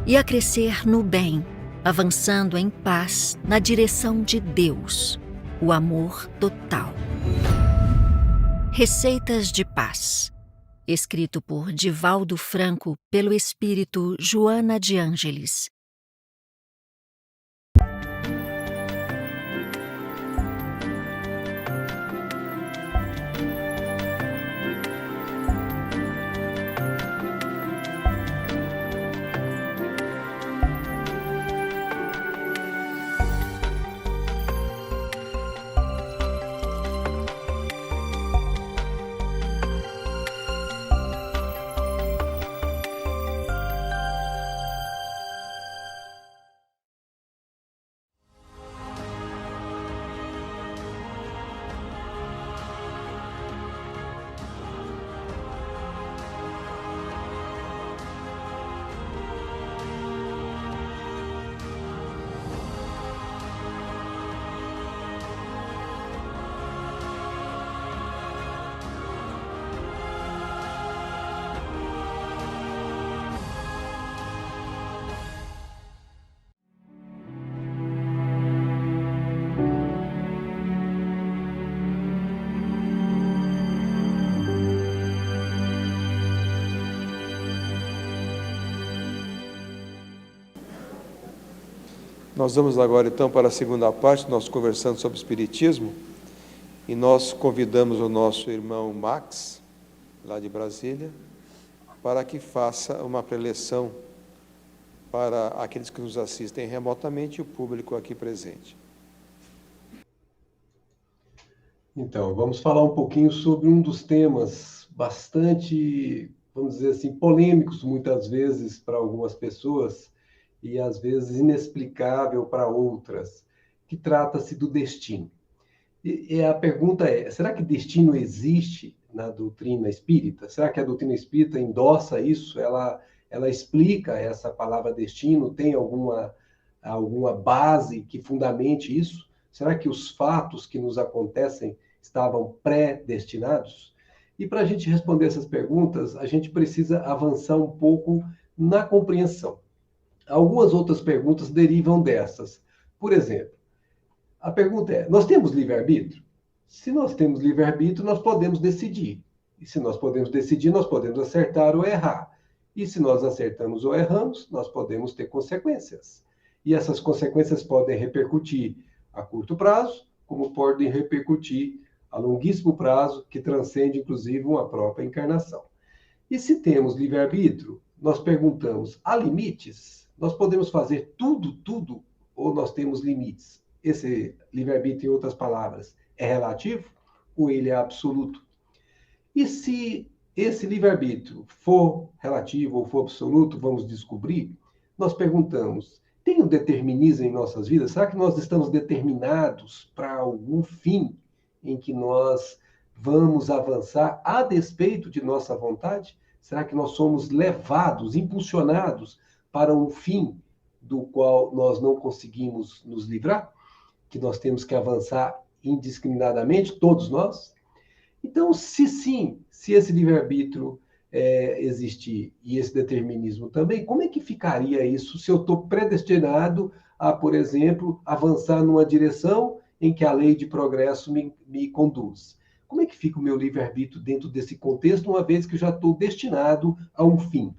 Speaker 5: E a crescer no bem, avançando em paz na direção de Deus, o amor total. Receitas de Paz. Escrito por Divaldo Franco pelo espírito Joana de Ângeles.
Speaker 2: Nós vamos agora, então, para a segunda parte, nós conversando sobre Espiritismo, e nós convidamos o nosso irmão Max, lá de Brasília, para que faça uma preleção para aqueles que nos assistem remotamente e o público aqui presente.
Speaker 4: Então, vamos falar um pouquinho sobre um dos temas bastante, vamos dizer assim, polêmicos muitas vezes para algumas pessoas, e às vezes inexplicável para outras, que trata-se do destino. E a pergunta é, será que destino existe na doutrina espírita? Será que a doutrina espírita endossa isso? Ela explica essa palavra destino? Tem alguma base que fundamente isso? Será que os fatos que nos acontecem estavam predestinados? E para a gente responder essas perguntas, a gente precisa avançar um pouco na compreensão. Algumas outras perguntas derivam dessas. Por exemplo, a pergunta é, nós temos livre-arbítrio? Se nós temos livre-arbítrio, nós podemos decidir. E se nós podemos decidir, nós podemos acertar ou errar. E se nós acertamos ou erramos, nós podemos ter consequências. E essas consequências podem repercutir a curto prazo, como podem repercutir a longuíssimo prazo, que transcende, inclusive, uma própria encarnação. E se temos livre-arbítrio, nós perguntamos, há limites? Nós podemos fazer tudo, ou nós temos limites? Esse livre-arbítrio, em outras palavras, é relativo ou ele é absoluto? E se esse livre-arbítrio for relativo ou for absoluto, vamos descobrir, nós perguntamos, tem um determinismo em nossas vidas? Será que nós estamos determinados para algum fim em que nós vamos avançar a despeito de nossa vontade? Será que nós somos levados, impulsionados para um fim do qual nós não conseguimos nos livrar? Que nós temos que avançar indiscriminadamente, todos nós? Então, se sim, se esse livre-arbítrio existir e esse determinismo também, como é que ficaria isso se eu estou predestinado a, por exemplo, avançar numa direção em que a lei de progresso me conduz? Como é que fica o meu livre-arbítrio dentro desse contexto, uma vez que eu já estou destinado a um fim?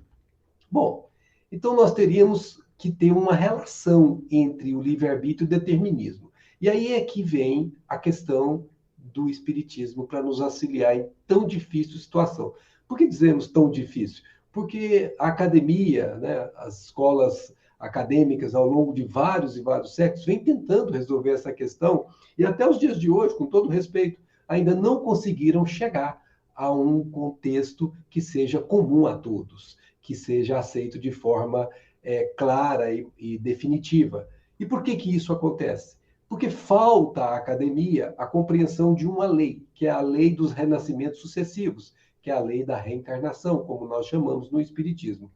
Speaker 4: Bom, então nós teríamos que ter uma relação entre o livre-arbítrio e o determinismo. E aí é que vem a questão do espiritismo para nos auxiliar em tão difícil situação. Por que dizemos tão difícil? Porque a academia, né, as escolas acadêmicas ao longo de vários e vários séculos vêm tentando resolver essa questão e até os dias de hoje, com todo respeito, ainda não conseguiram chegar a um contexto que seja comum a todos, que seja aceito de forma clara e definitiva. E por que isso acontece? Porque falta à academia a compreensão de uma lei, que é a lei dos renascimentos sucessivos, que é a lei da reencarnação, como nós chamamos no Espiritismo.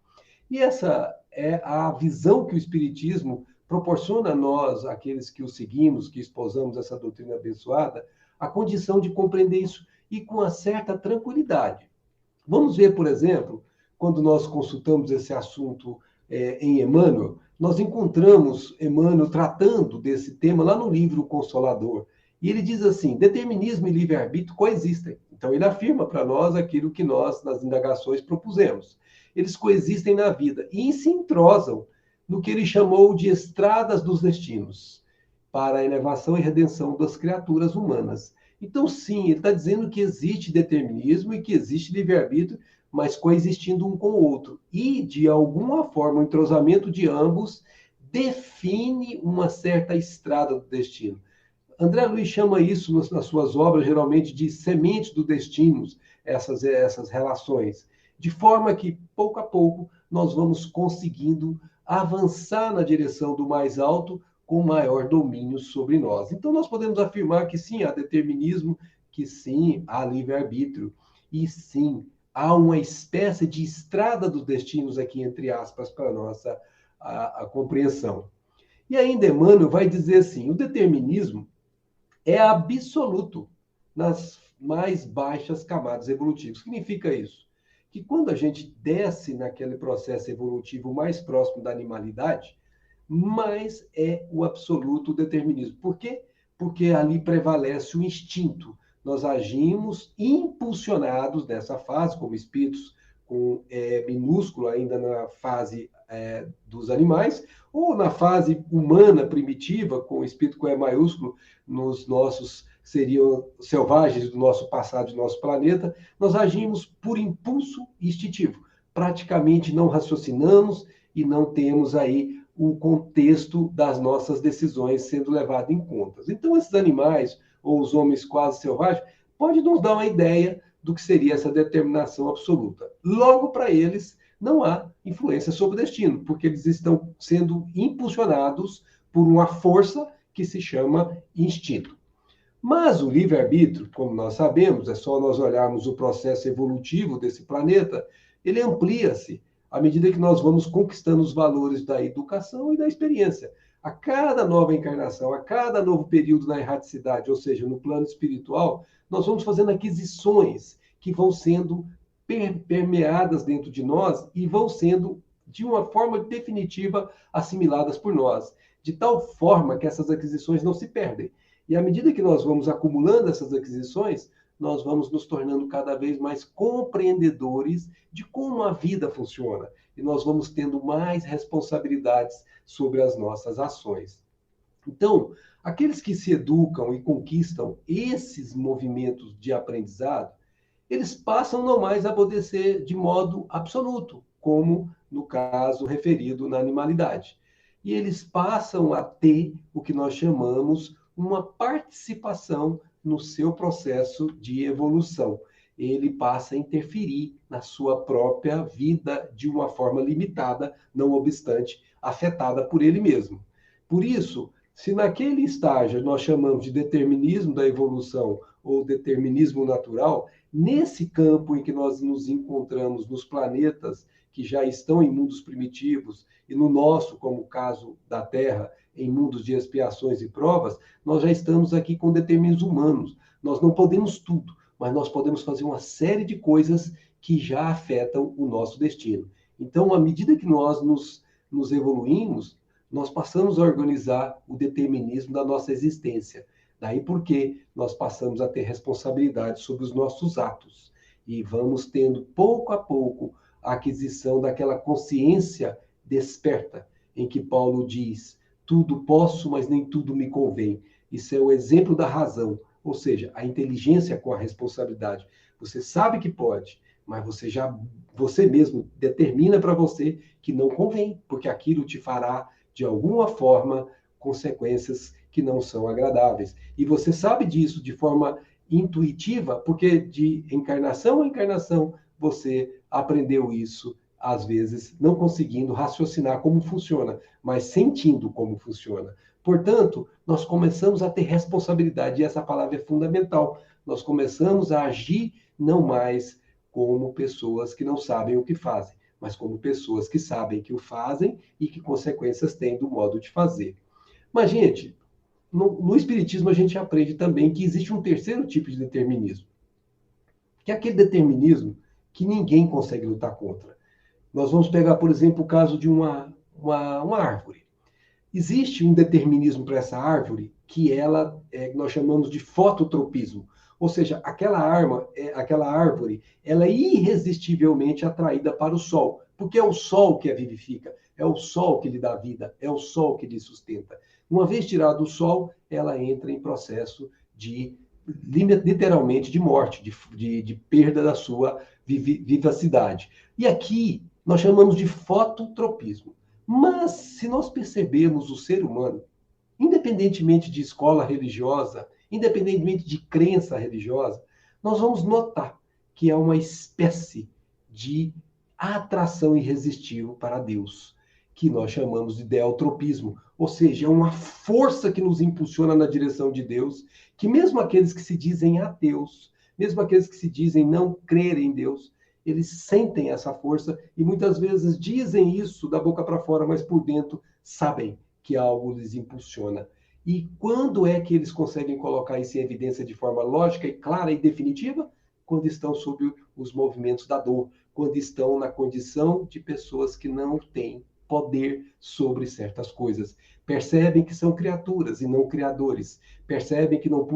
Speaker 4: E essa é a visão que o Espiritismo proporciona a nós, aqueles que o seguimos, que esposamos essa doutrina abençoada, a condição de compreender isso e com uma certa tranquilidade. Vamos ver, por exemplo, quando nós consultamos esse assunto em Emmanuel, nós encontramos Emmanuel tratando desse tema lá no livro Consolador. E ele diz assim: determinismo e livre-arbítrio coexistem. Então ele afirma para nós aquilo que nós, nas indagações, propusemos. Eles coexistem na vida e se entrosam no que ele chamou de estradas dos destinos, para a elevação e redenção das criaturas humanas. Então, sim, ele está dizendo que existe determinismo e que existe livre-arbítrio, mas coexistindo um com o outro. E, de alguma forma, o entrosamento de ambos define uma certa estrada do destino. André Luiz chama isso, nas suas obras, geralmente, de semente do destino, essas relações. De forma que, pouco a pouco, nós vamos conseguindo avançar na direção do mais alto com maior domínio sobre nós. Então, nós podemos afirmar que, sim, há determinismo, que, sim, há livre-arbítrio, e, sim, há uma espécie de estrada dos destinos aqui, entre aspas, para a nossa a compreensão. E ainda Emmanuel vai dizer assim: o determinismo é absoluto nas mais baixas camadas evolutivas. Significa isso? Que quando a gente desce naquele processo evolutivo mais próximo da animalidade, mais é o absoluto determinismo. Por quê? Porque ali prevalece o instinto. Nós agimos impulsionados nessa fase, como espíritos com minúsculo ainda na fase dos animais, ou na fase humana primitiva, com o espírito com E maiúsculo, nos nossos, seriam selvagens do nosso passado, do nosso planeta, nós agimos por impulso instintivo. Praticamente não raciocinamos e não temos aí o contexto das nossas decisões sendo levado em conta. Então, esses animais, ou os homens quase selvagens, pode nos dar uma ideia do que seria essa determinação absoluta. Logo, para eles, não há influência sobre o destino, porque eles estão sendo impulsionados por uma força que se chama instinto. Mas o livre-arbítrio, como nós sabemos, é só nós olharmos o processo evolutivo desse planeta, ele amplia-se à medida que nós vamos conquistando os valores da educação e da experiência. A cada nova encarnação, a cada novo período na erraticidade, ou seja, no plano espiritual, nós vamos fazendo aquisições que vão sendo permeadas dentro de nós e vão sendo, de uma forma definitiva, assimiladas por nós, de tal forma que essas aquisições não se perdem. E à medida que nós vamos acumulando essas aquisições, nós vamos nos tornando cada vez mais compreendedores de como a vida funciona. E nós vamos tendo mais responsabilidades sobre as nossas ações. Então, aqueles que se educam e conquistam esses movimentos de aprendizado, eles passam não mais a poder ser de modo absoluto, como no caso referido na animalidade. E eles passam a ter o que nós chamamos uma participação no seu processo de evolução. Ele passa a interferir na sua própria vida de uma forma limitada, não obstante, afetada por ele mesmo. Por isso, Se naquele estágio nós chamamos de determinismo da evolução ou determinismo natural, nesse campo em que nós nos encontramos nos planetas que já estão em mundos primitivos e no nosso, como o caso da Terra, em mundos de expiações e provas, nós já estamos aqui com determinismos humanos. Nós não podemos tudo, mas nós podemos fazer uma série de coisas que já afetam o nosso destino. Então, à medida que nós nos evoluímos, nós passamos a organizar o determinismo da nossa existência. Daí porque nós passamos a ter responsabilidade sobre os nossos atos. E vamos tendo, pouco a pouco, a aquisição daquela consciência desperta, em que Paulo diz, tudo posso, mas nem tudo me convém. Isso é o exemplo da razão, ou seja, a inteligência com a responsabilidade. Você sabe que pode, mas você mesmo determina para você que não convém, porque aquilo te fará, de alguma forma, consequências que não são agradáveis. E você sabe disso de forma intuitiva, porque de encarnação a encarnação você aprendeu isso, às vezes não conseguindo raciocinar como funciona, mas sentindo como funciona. Portanto, nós começamos a ter responsabilidade, e essa palavra é fundamental. Nós começamos a agir não mais como pessoas que não sabem o que fazem, mas como pessoas que sabem que o fazem e que consequências têm do modo de fazer. Mas, gente, no Espiritismo a gente aprende também que existe um terceiro tipo de determinismo, que é aquele determinismo que ninguém consegue lutar contra. Nós vamos pegar, por exemplo, o caso de uma árvore. Existe um determinismo para essa árvore que nós chamamos de fototropismo. Ou seja, aquela árvore, ela é irresistivelmente atraída para o sol, porque é o sol que a vivifica, é o sol que lhe dá vida, é o sol que lhe sustenta. Uma vez tirado o sol, ela entra em processo literalmente, de morte, de perda da sua vivacidade. E aqui nós chamamos de fototropismo. Mas, se nós percebermos o ser humano, independentemente de escola religiosa, independentemente de crença religiosa, nós vamos notar que é uma espécie de atração irresistível para Deus, que nós chamamos de ideotropismo, ou seja, é uma força que nos impulsiona na direção de Deus, que mesmo aqueles que se dizem ateus, mesmo aqueles que se dizem não crer em Deus, eles sentem essa força e muitas vezes dizem isso da boca para fora, mas por dentro sabem que algo lhes impulsiona. E quando é que eles conseguem colocar isso em evidência de forma lógica e clara e definitiva? Quando estão sob os movimentos da dor, quando estão na condição de pessoas que não têm poder sobre certas coisas. Percebem que são criaturas e não criadores. Percebem que não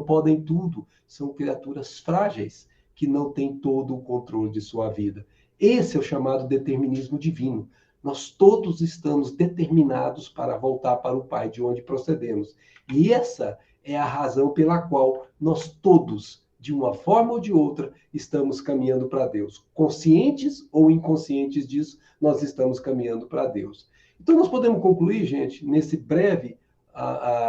Speaker 4: podem tudo. São criaturas frágeis que não têm todo o controle de sua vida. Esse é o chamado determinismo divino. Nós todos estamos determinados para voltar para o Pai, de onde procedemos. E essa é a razão pela qual nós todos, de uma forma ou de outra, estamos caminhando para Deus. Conscientes ou inconscientes disso, nós estamos caminhando para Deus. Então, nós podemos concluir, gente, nesse breve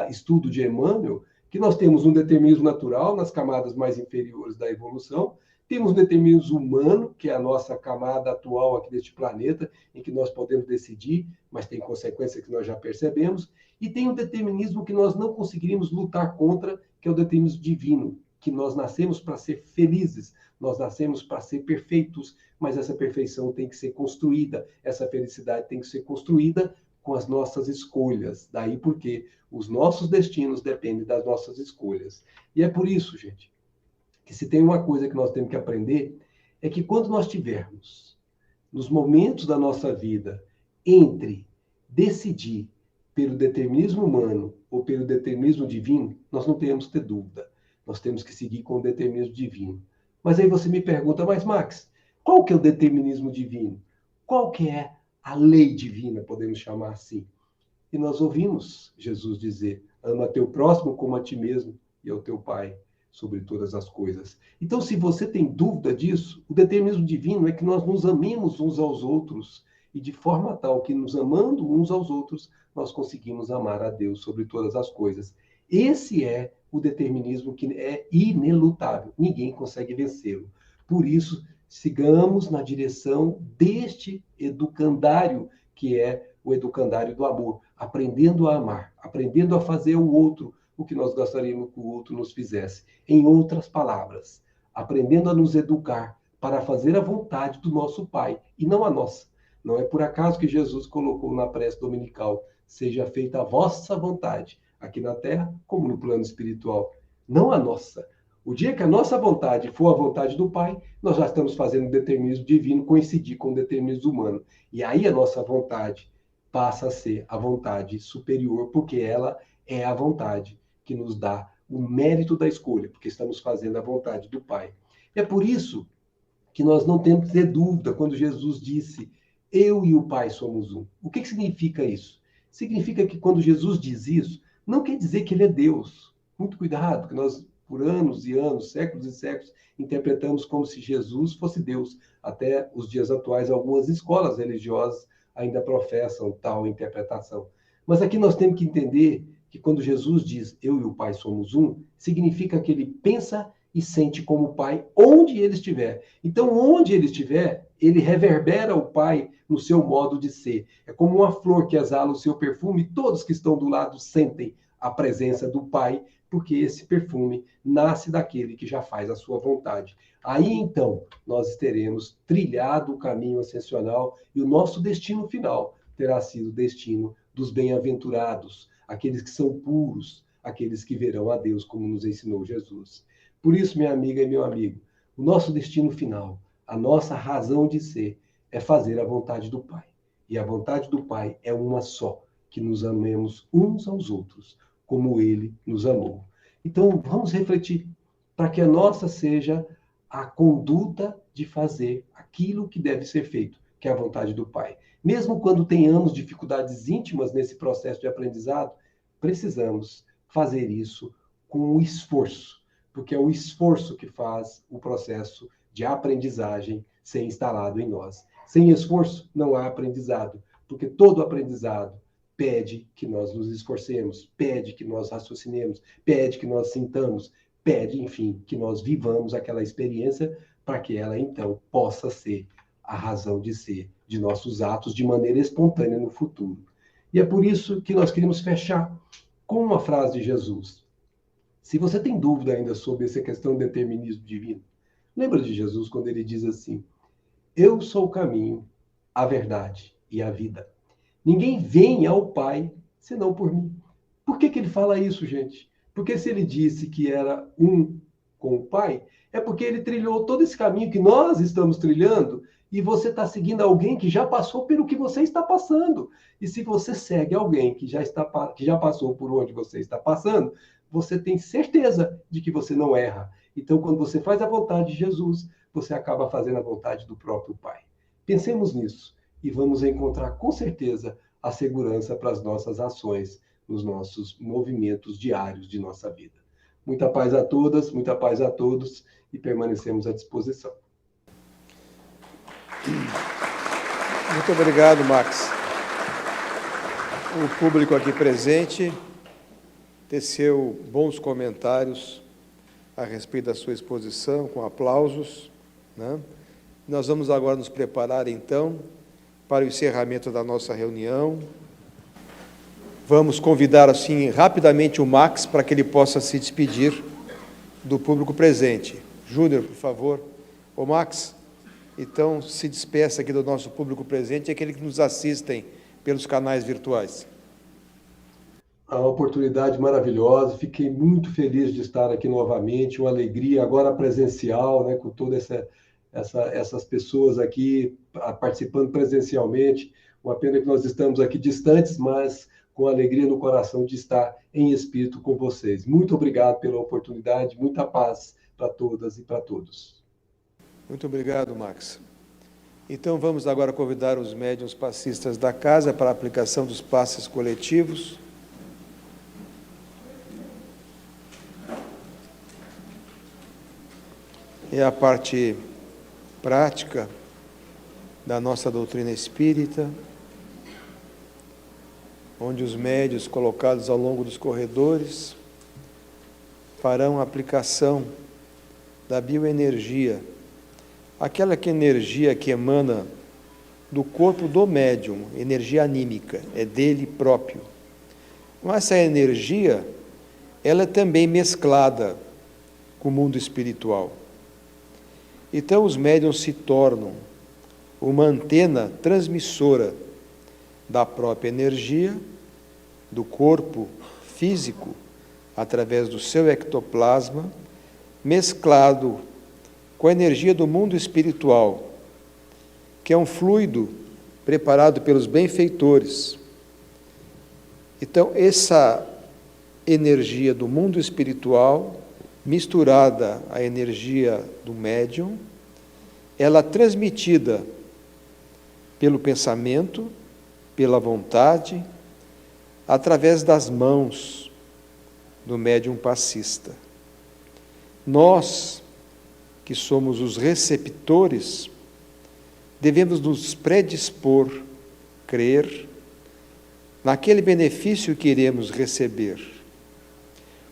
Speaker 4: estudo de Emmanuel, que nós temos um determinismo natural nas camadas mais inferiores da evolução, temos um determinismo humano, que é a nossa camada atual aqui deste planeta, em que nós podemos decidir, mas tem consequências que nós já percebemos, e tem um determinismo que nós não conseguiríamos lutar contra, que é o determinismo divino, que nós nascemos para ser felizes, nós nascemos para ser perfeitos, mas essa perfeição tem que ser construída, essa felicidade tem que ser construída com as nossas escolhas. Daí porque os nossos destinos dependem das nossas escolhas. E é por isso, gente, que se tem uma coisa que nós temos que aprender, é que quando nós tivermos, nos momentos da nossa vida, entre decidir pelo determinismo humano ou pelo determinismo divino, nós não temos que ter dúvida. Nós temos que seguir com o determinismo divino. Mas aí você me pergunta, mas Max, qual que é o determinismo divino? Qual que é a lei divina, podemos chamar assim? E nós ouvimos Jesus dizer, ama teu próximo como a ti mesmo e ao teu Pai sobre todas as coisas. Então, se você tem dúvida disso, o determinismo divino é que nós nos amemos uns aos outros e de forma tal que, nos amando uns aos outros, nós conseguimos amar a Deus sobre todas as coisas. Esse é o determinismo que é inelutável. Ninguém consegue vencê-lo. Por isso, sigamos na direção deste educandário, que é o educandário do amor. aprendendo a amar, aprendendo a fazer ao outro o que nós gostaríamos que o outro nos fizesse. Em outras palavras, aprendendo a nos educar para fazer a vontade do nosso Pai e não a nossa. Não é por acaso que Jesus colocou na prece dominical: seja feita a vossa vontade, aqui na terra como no plano espiritual, não a nossa. O dia que a nossa vontade for a vontade do Pai, nós já estamos fazendo o determinismo divino coincidir com o determinismo humano. E aí a nossa vontade passa a ser a vontade superior, porque ela é a vontade que nos dá o mérito da escolha, porque estamos fazendo a vontade do Pai. É por isso que nós não temos que ter dúvida quando Jesus disse: eu e o Pai somos um. O que significa isso? Significa que quando Jesus diz isso, não quer dizer que ele é Deus. Muito cuidado, porque nós, por anos e anos, séculos e séculos, interpretamos como se Jesus fosse Deus. Até os dias atuais, algumas escolas religiosas ainda professam tal interpretação. Mas aqui nós temos que entender que quando Jesus diz eu e o Pai somos um, significa que ele pensa e sente como o Pai onde ele estiver. Então, onde ele estiver, ele reverbera o Pai no seu modo de ser. É como uma flor que exala o seu perfume, e todos que estão do lado sentem a presença do Pai, porque esse perfume nasce daquele que já faz a sua vontade. Aí, então, nós teremos trilhado o caminho ascensional e o nosso destino final terá sido o destino dos bem-aventurados, aqueles que são puros, aqueles que verão a Deus, como nos ensinou Jesus. Por isso, minha amiga e meu amigo, o nosso destino final, a nossa razão de ser, é fazer a vontade do Pai. E a vontade do Pai é uma só, que nos amemos uns aos outros, como Ele nos amou. Então, vamos refletir, para que a nossa seja a conduta de fazer aquilo que deve ser feito, que é a vontade do Pai. Mesmo quando tenhamos dificuldades íntimas nesse processo de aprendizado, precisamos fazer isso com o esforço, porque é o esforço que faz o processo de aprendizagem ser instalado em nós. Sem esforço, não há aprendizado, porque todo aprendizado pede que nós nos esforcemos, pede que nós raciocinemos, pede que nós sintamos, pede, enfim, que nós vivamos aquela experiência para que ela, então, possa ser a razão de ser de nossos atos de maneira espontânea no futuro. E é por isso que nós queremos fechar com uma frase de Jesus. Se você tem dúvida ainda sobre essa questão do determinismo divino, lembra de Jesus quando ele diz assim: eu sou o caminho, a verdade e a vida. Ninguém vem ao Pai senão por mim. Por que ele fala isso, gente? Porque se ele disse que era um com o Pai, é porque ele trilhou todo esse caminho que nós estamos trilhando e você está seguindo alguém que já passou pelo que você está passando. E se você segue alguém que já passou por onde você está passando, você tem certeza de que você não erra. Então, quando você faz a vontade de Jesus, você acaba fazendo a vontade do próprio Pai. Pensemos nisso e vamos encontrar, com certeza, a segurança para as nossas ações, nos nossos movimentos diários de nossa vida. Muita paz a todas, muita paz a todos e permanecemos à disposição.
Speaker 2: Muito obrigado, Max. O público aqui presente teceu bons comentários a respeito da sua exposição, com aplausos, né? Nós vamos agora nos preparar, então, para o encerramento da nossa reunião. Vamos convidar, assim, rapidamente o Max para que ele possa se despedir do público presente. Júnior, por favor. Ô, Max, então, se despeça aqui do nosso público presente, aquele que nos assistem pelos canais virtuais.
Speaker 4: A oportunidade maravilhosa, fiquei muito feliz de estar aqui novamente, uma alegria agora presencial, né, com todas essas pessoas aqui participando presencialmente. Uma pena que nós estamos aqui distantes, mas com alegria no coração de estar em espírito com vocês. Muito obrigado pela oportunidade, muita paz para todas e para todos.
Speaker 2: Muito obrigado, Max. Então, vamos agora convidar os médiuns passistas da casa para a aplicação dos passes coletivos. É a parte prática da nossa doutrina espírita, onde os médiuns colocados ao longo dos corredores farão a aplicação da bioenergia, aquela energia que emana do corpo do médium, energia anímica, é dele próprio. Mas essa energia, ela é também mesclada com o mundo espiritual. Então os médiuns se tornam uma antena transmissora da própria energia, do corpo físico, através do seu ectoplasma, mesclado com a energia do mundo espiritual, que é um fluido preparado pelos benfeitores. Então, essa energia do mundo espiritual, misturada à energia do médium, ela é transmitida pelo pensamento, pela vontade, através das mãos do médium passista. Nós, que somos os receptores, devemos nos predispor, crer naquele benefício que iremos receber,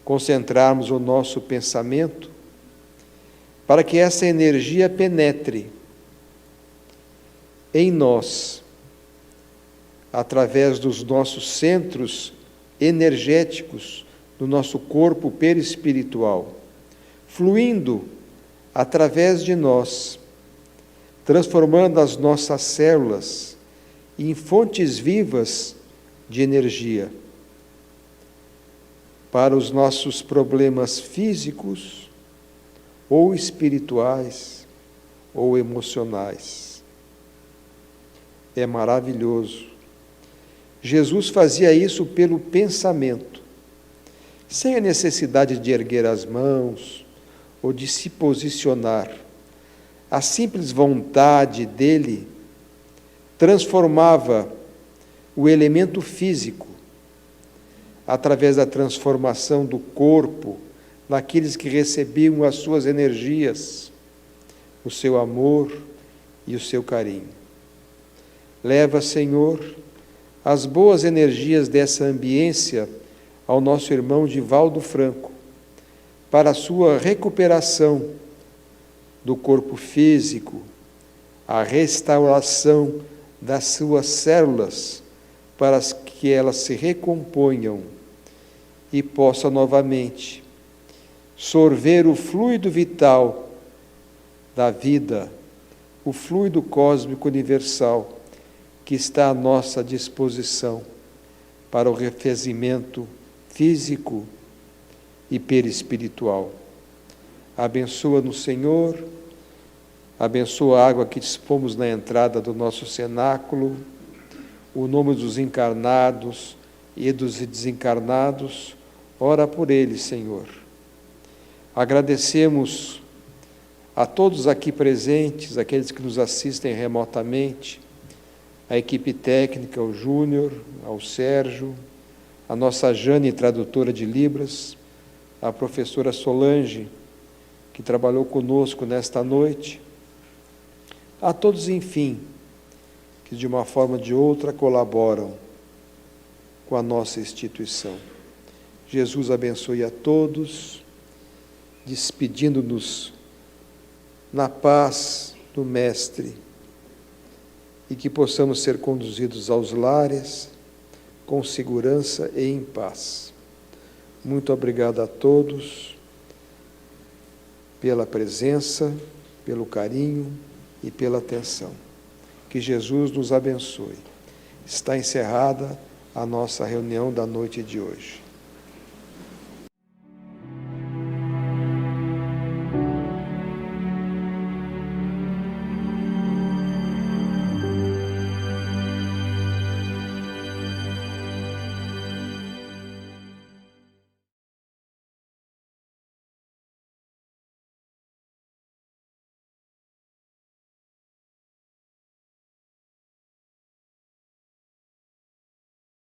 Speaker 2: concentrarmos o nosso pensamento para que essa energia penetre em nós, através dos nossos centros energéticos do nosso corpo perispiritual, fluindo através de nós, transformando as nossas células em fontes vivas de energia para os nossos problemas físicos ou espirituais ou emocionais. É maravilhoso. Jesus fazia isso pelo pensamento, sem a necessidade de erguer as mãos ou de se posicionar. A simples vontade dele transformava o elemento físico, através da transformação do corpo, naqueles que recebiam as suas energias, o seu amor e o seu carinho. Leva, Senhor, as boas energias dessa ambiência ao nosso irmão Divaldo Franco, para a sua recuperação do corpo físico, a restauração das suas células, para que elas se recomponham e possa novamente sorver o fluido vital da vida, o fluido cósmico universal que está à nossa disposição para o refazimento físico e perispiritual. Abençoa-nos, Senhor, abençoa a água que dispomos na entrada do nosso cenáculo, o nome dos encarnados e dos desencarnados, ora por eles, Senhor. Agradecemos a todos aqui presentes, aqueles que nos assistem remotamente, a equipe técnica, ao Júnior, ao Sérgio, a nossa Jane, tradutora de Libras, a professora Solange, que trabalhou conosco nesta noite, a todos, enfim, que de uma forma ou de outra colaboram com a nossa instituição. Jesus abençoe a todos, despedindo-nos na paz do Mestre, e que possamos ser conduzidos aos lares com segurança e em paz. Muito obrigado a todos pela presença, pelo carinho e pela atenção. Que Jesus nos abençoe. Está encerrada a nossa reunião da noite de hoje.